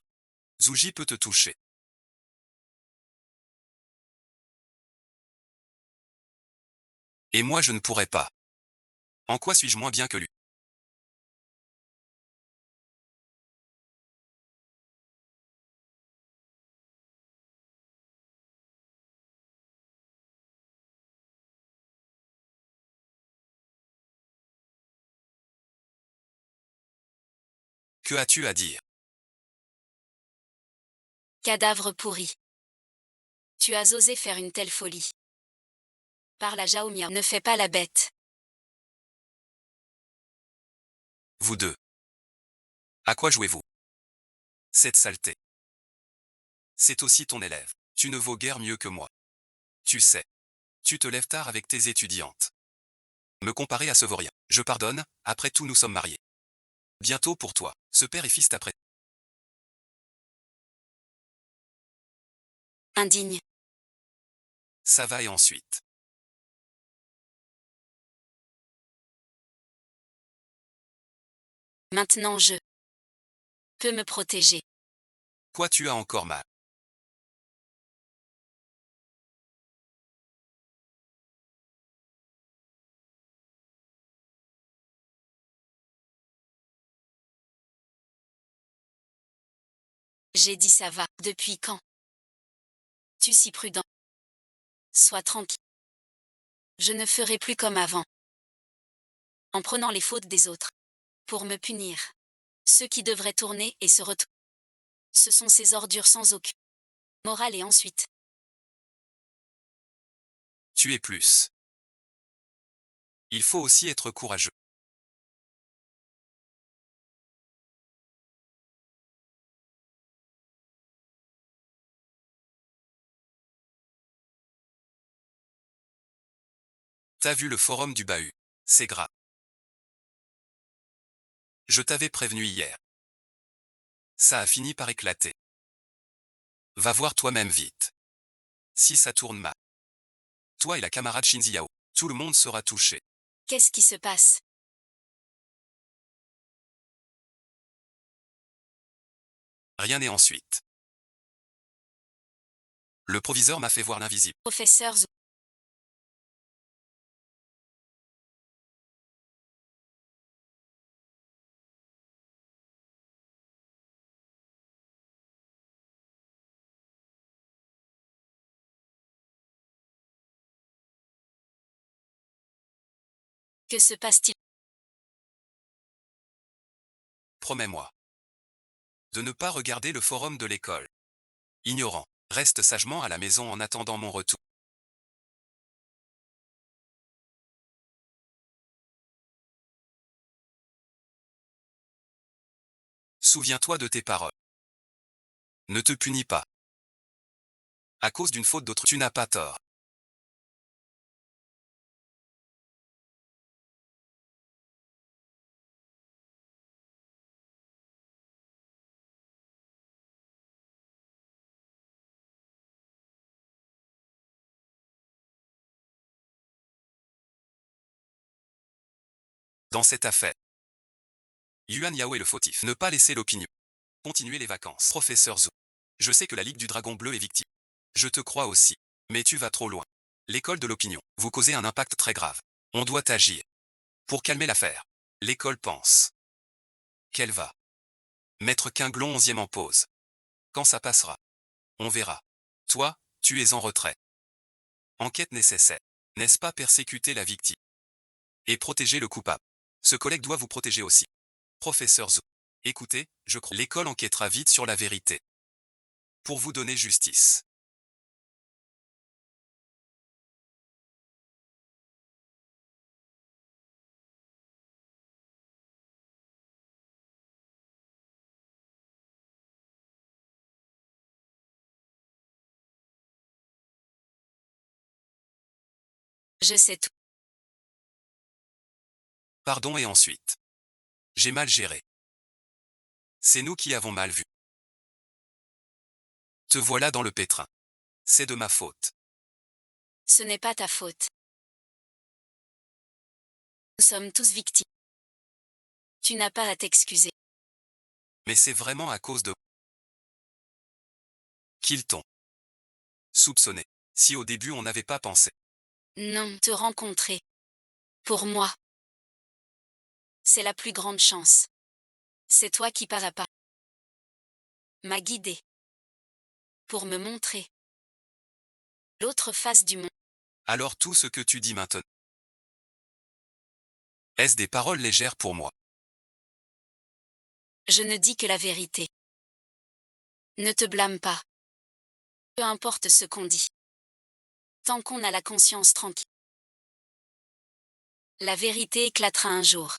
Zouji peut te toucher. Et moi je ne pourrai pas. En quoi suis-je moins bien que lui? Que as-tu à dire? Cadavre pourri. Tu as osé faire une telle folie. Parle à Jaomia. Ne fais pas la bête. Vous deux. À quoi jouez-vous? Cette saleté. C'est aussi ton élève. Tu ne vaux guère mieux que moi. Tu sais. Tu te lèves tard avec tes étudiantes. Me comparer à ce vaurien. Je pardonne, après tout nous sommes mariés. Bientôt pour toi, ce père et fils après. Indigne. Ça va et ensuite. Maintenant je peux me protéger. Quoi tu as encore mal? J'ai dit ça va. Depuis quand? Tu si prudent. Sois tranquille. Je ne ferai plus comme avant. En prenant les fautes des autres. Pour me punir. Ceux qui devraient tourner et se retourner. Ce sont ces ordures sans aucune morale et ensuite. Tu es plus. Il faut aussi être courageux. T'as vu le forum du bahut? C'est grave. Je t'avais prévenu hier. Ça a fini par éclater. Va voir toi-même vite. Si ça tourne mal. Toi et la camarade Shinzi Yao. Tout le monde sera touché. Qu'est-ce qui se passe? Rien n'est ensuite. Le proviseur m'a fait voir l'invisible. Professeur Zou. Que se passe-t-il? Promets-moi. De ne pas regarder le forum de l'école. Ignorant. Reste sagement à la maison en attendant mon retour. Souviens-toi de tes paroles. Ne te punis pas. À cause d'une faute d'autrui, tu n'as pas tort. Dans cette affaire, Yuan Yao est le fautif. Ne pas laisser l'opinion. Continuer les vacances. Professeur Zhou. Je sais que la Ligue du Dragon Bleu est victime. Je te crois aussi. Mais tu vas trop loin. L'école de l'opinion. Vous causez un impact très grave. On doit agir. Pour calmer l'affaire. L'école pense qu'elle va mettre Quinglon 11e en pause. Quand ça passera. On verra. Toi, tu es en retrait. Enquête nécessaire. N'est-ce pas persécuter la victime et protéger le coupable? Ce collègue doit vous protéger aussi. Professeur Zhou. Écoutez, je crois. L'école enquêtera vite sur la vérité. Pour vous donner justice. Je sais tout. Pardon et ensuite. J'ai mal géré. C'est nous qui avons mal vu. Te voilà dans le pétrin. C'est de ma faute. Ce n'est pas ta faute. Nous sommes tous victimes. Tu n'as pas à t'excuser. Mais c'est vraiment à cause de qu'ils t'ont soupçonné. Si au début on n'avait pas pensé. Non, te rencontrer. Pour moi. C'est la plus grande chance. C'est toi qui par à pas m'a guidé. Pour me montrer l'autre face du monde. Alors tout ce que tu dis maintenant. Est-ce des paroles légères pour moi? Je ne dis que la vérité. Ne te blâme pas. Peu importe ce qu'on dit. Tant qu'on a la conscience tranquille. La vérité éclatera un jour.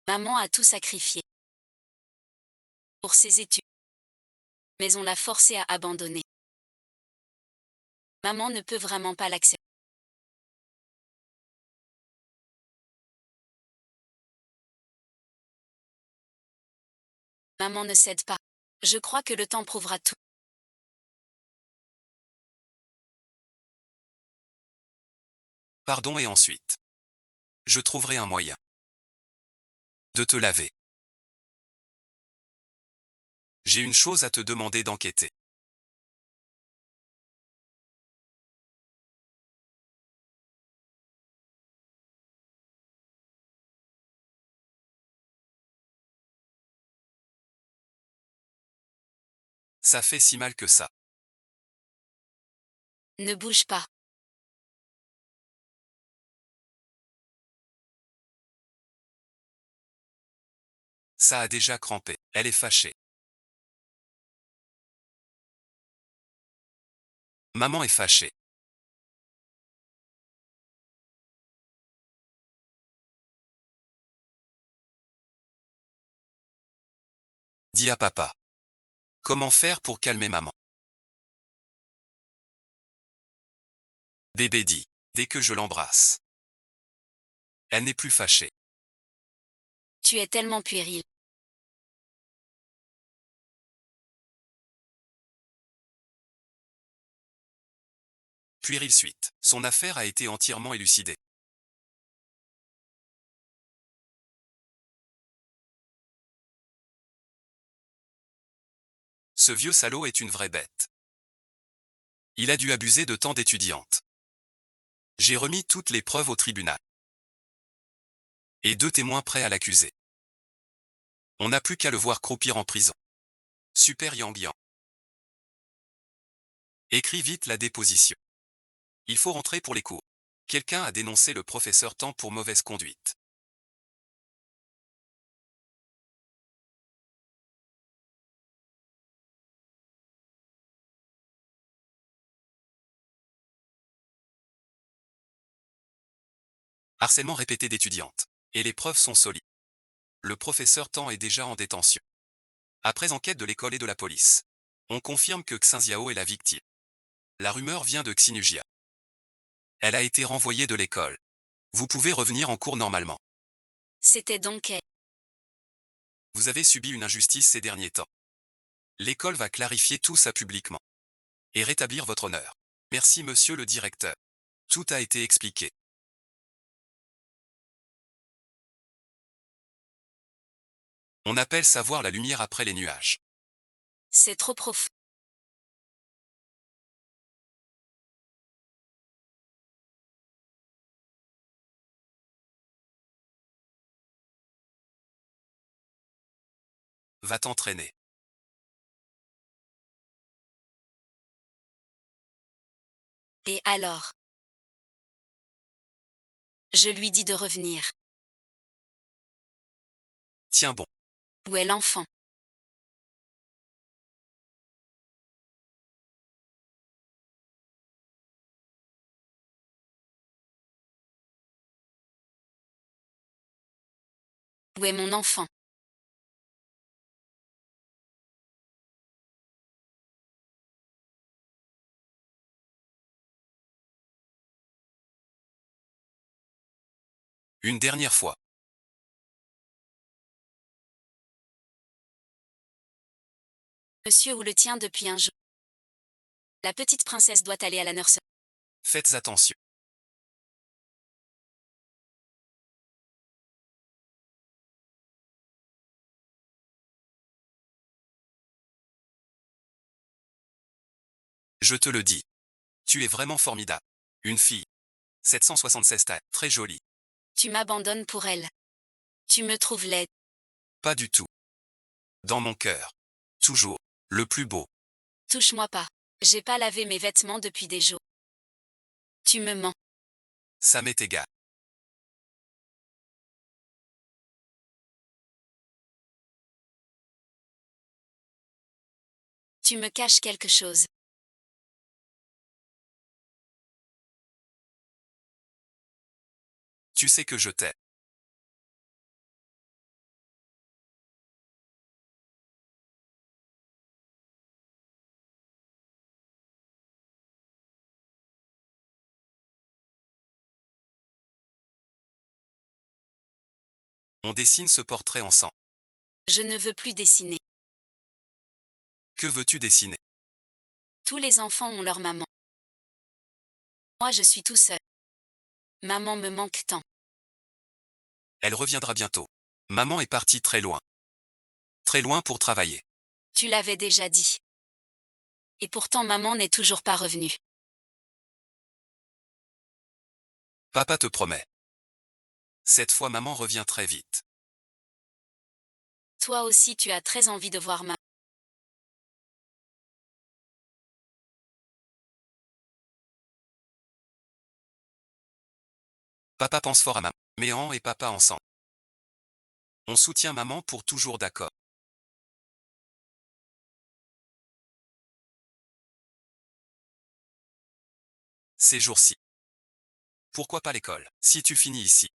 Maman a tout sacrifié. Pour ses études. Mais on l'a forcée à abandonner. Maman ne peut vraiment pas l'accepter. Maman ne cède pas. Je crois que le temps prouvera tout. Pardon et ensuite. Je trouverai un moyen de te laver. J'ai une chose à te demander d'enquêter. Ça fait si mal que ça. Ne bouge pas. Ça a déjà crampé. Elle est fâchée. Maman est fâchée. Dis à papa. Comment faire pour calmer maman? Bébé dit. Dès que je l'embrasse. Elle n'est plus fâchée. Tu es tellement puéril. Puéril suite. Son affaire a été entièrement élucidée. Ce vieux salaud est une vraie bête. Il a dû abuser de tant d'étudiantes. J'ai remis toutes les preuves au tribunal. Et 2 témoins prêts à l'accuser. On n'a plus qu'à le voir croupir en prison. Super Yang Yang. Écris vite la déposition. Il faut rentrer pour les cours. Quelqu'un a dénoncé le professeur Tan pour mauvaise conduite. Harcèlement répété d'étudiantes. Et les preuves sont solides. Le professeur Tan est déjà en détention. Après enquête de l'école et de la police, on confirme que Xinjiao est la victime. La rumeur vient de Xinujia. Elle a été renvoyée de l'école. Vous pouvez revenir en cours normalement. C'était donc elle. Vous avez subi une injustice ces derniers temps. L'école va clarifier tout ça publiquement. Et rétablir votre honneur. Merci monsieur le directeur. Tout a été expliqué. On appelle ça voir la lumière après les nuages. C'est trop profond. Va t'entraîner. Et alors? Je lui dis de revenir. Tiens bon. Où est l'enfant? Où est mon enfant? Une dernière fois. Monsieur ou le tient depuis un jour. La petite princesse doit aller à la nurserie. Faites attention. Je te le dis. Tu es vraiment formidable. Une fille. 776 ta, très jolie. Tu m'abandonnes pour elle. Tu me trouves laide. Pas du tout. Dans mon cœur. Toujours. Le plus beau. Touche-moi pas. J'ai pas lavé mes vêtements depuis des jours. Tu me mens. Ça m'est égal. Tu me caches quelque chose. Tu sais que je t'aime. On dessine ce portrait ensemble. Je ne veux plus dessiner. Que veux-tu dessiner? Tous les enfants ont leur maman. Moi je suis tout seul. Maman me manque tant. Elle reviendra bientôt. Maman est partie très loin. Très loin pour travailler. Tu l'avais déjà dit. Et pourtant maman n'est toujours pas revenue. Papa te promet. Cette fois maman revient très vite. Toi aussi tu as très envie de voir maman. Papa pense fort à maman. Méan et papa ensemble. On soutient maman pour toujours d'accord. Ces jours-ci. Pourquoi pas l'école? Si tu finis ici,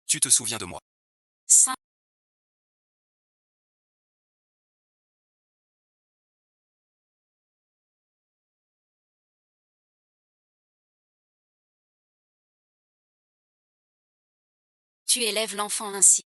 tu te souviens de moi. 5. Tu élèves l'enfant ainsi.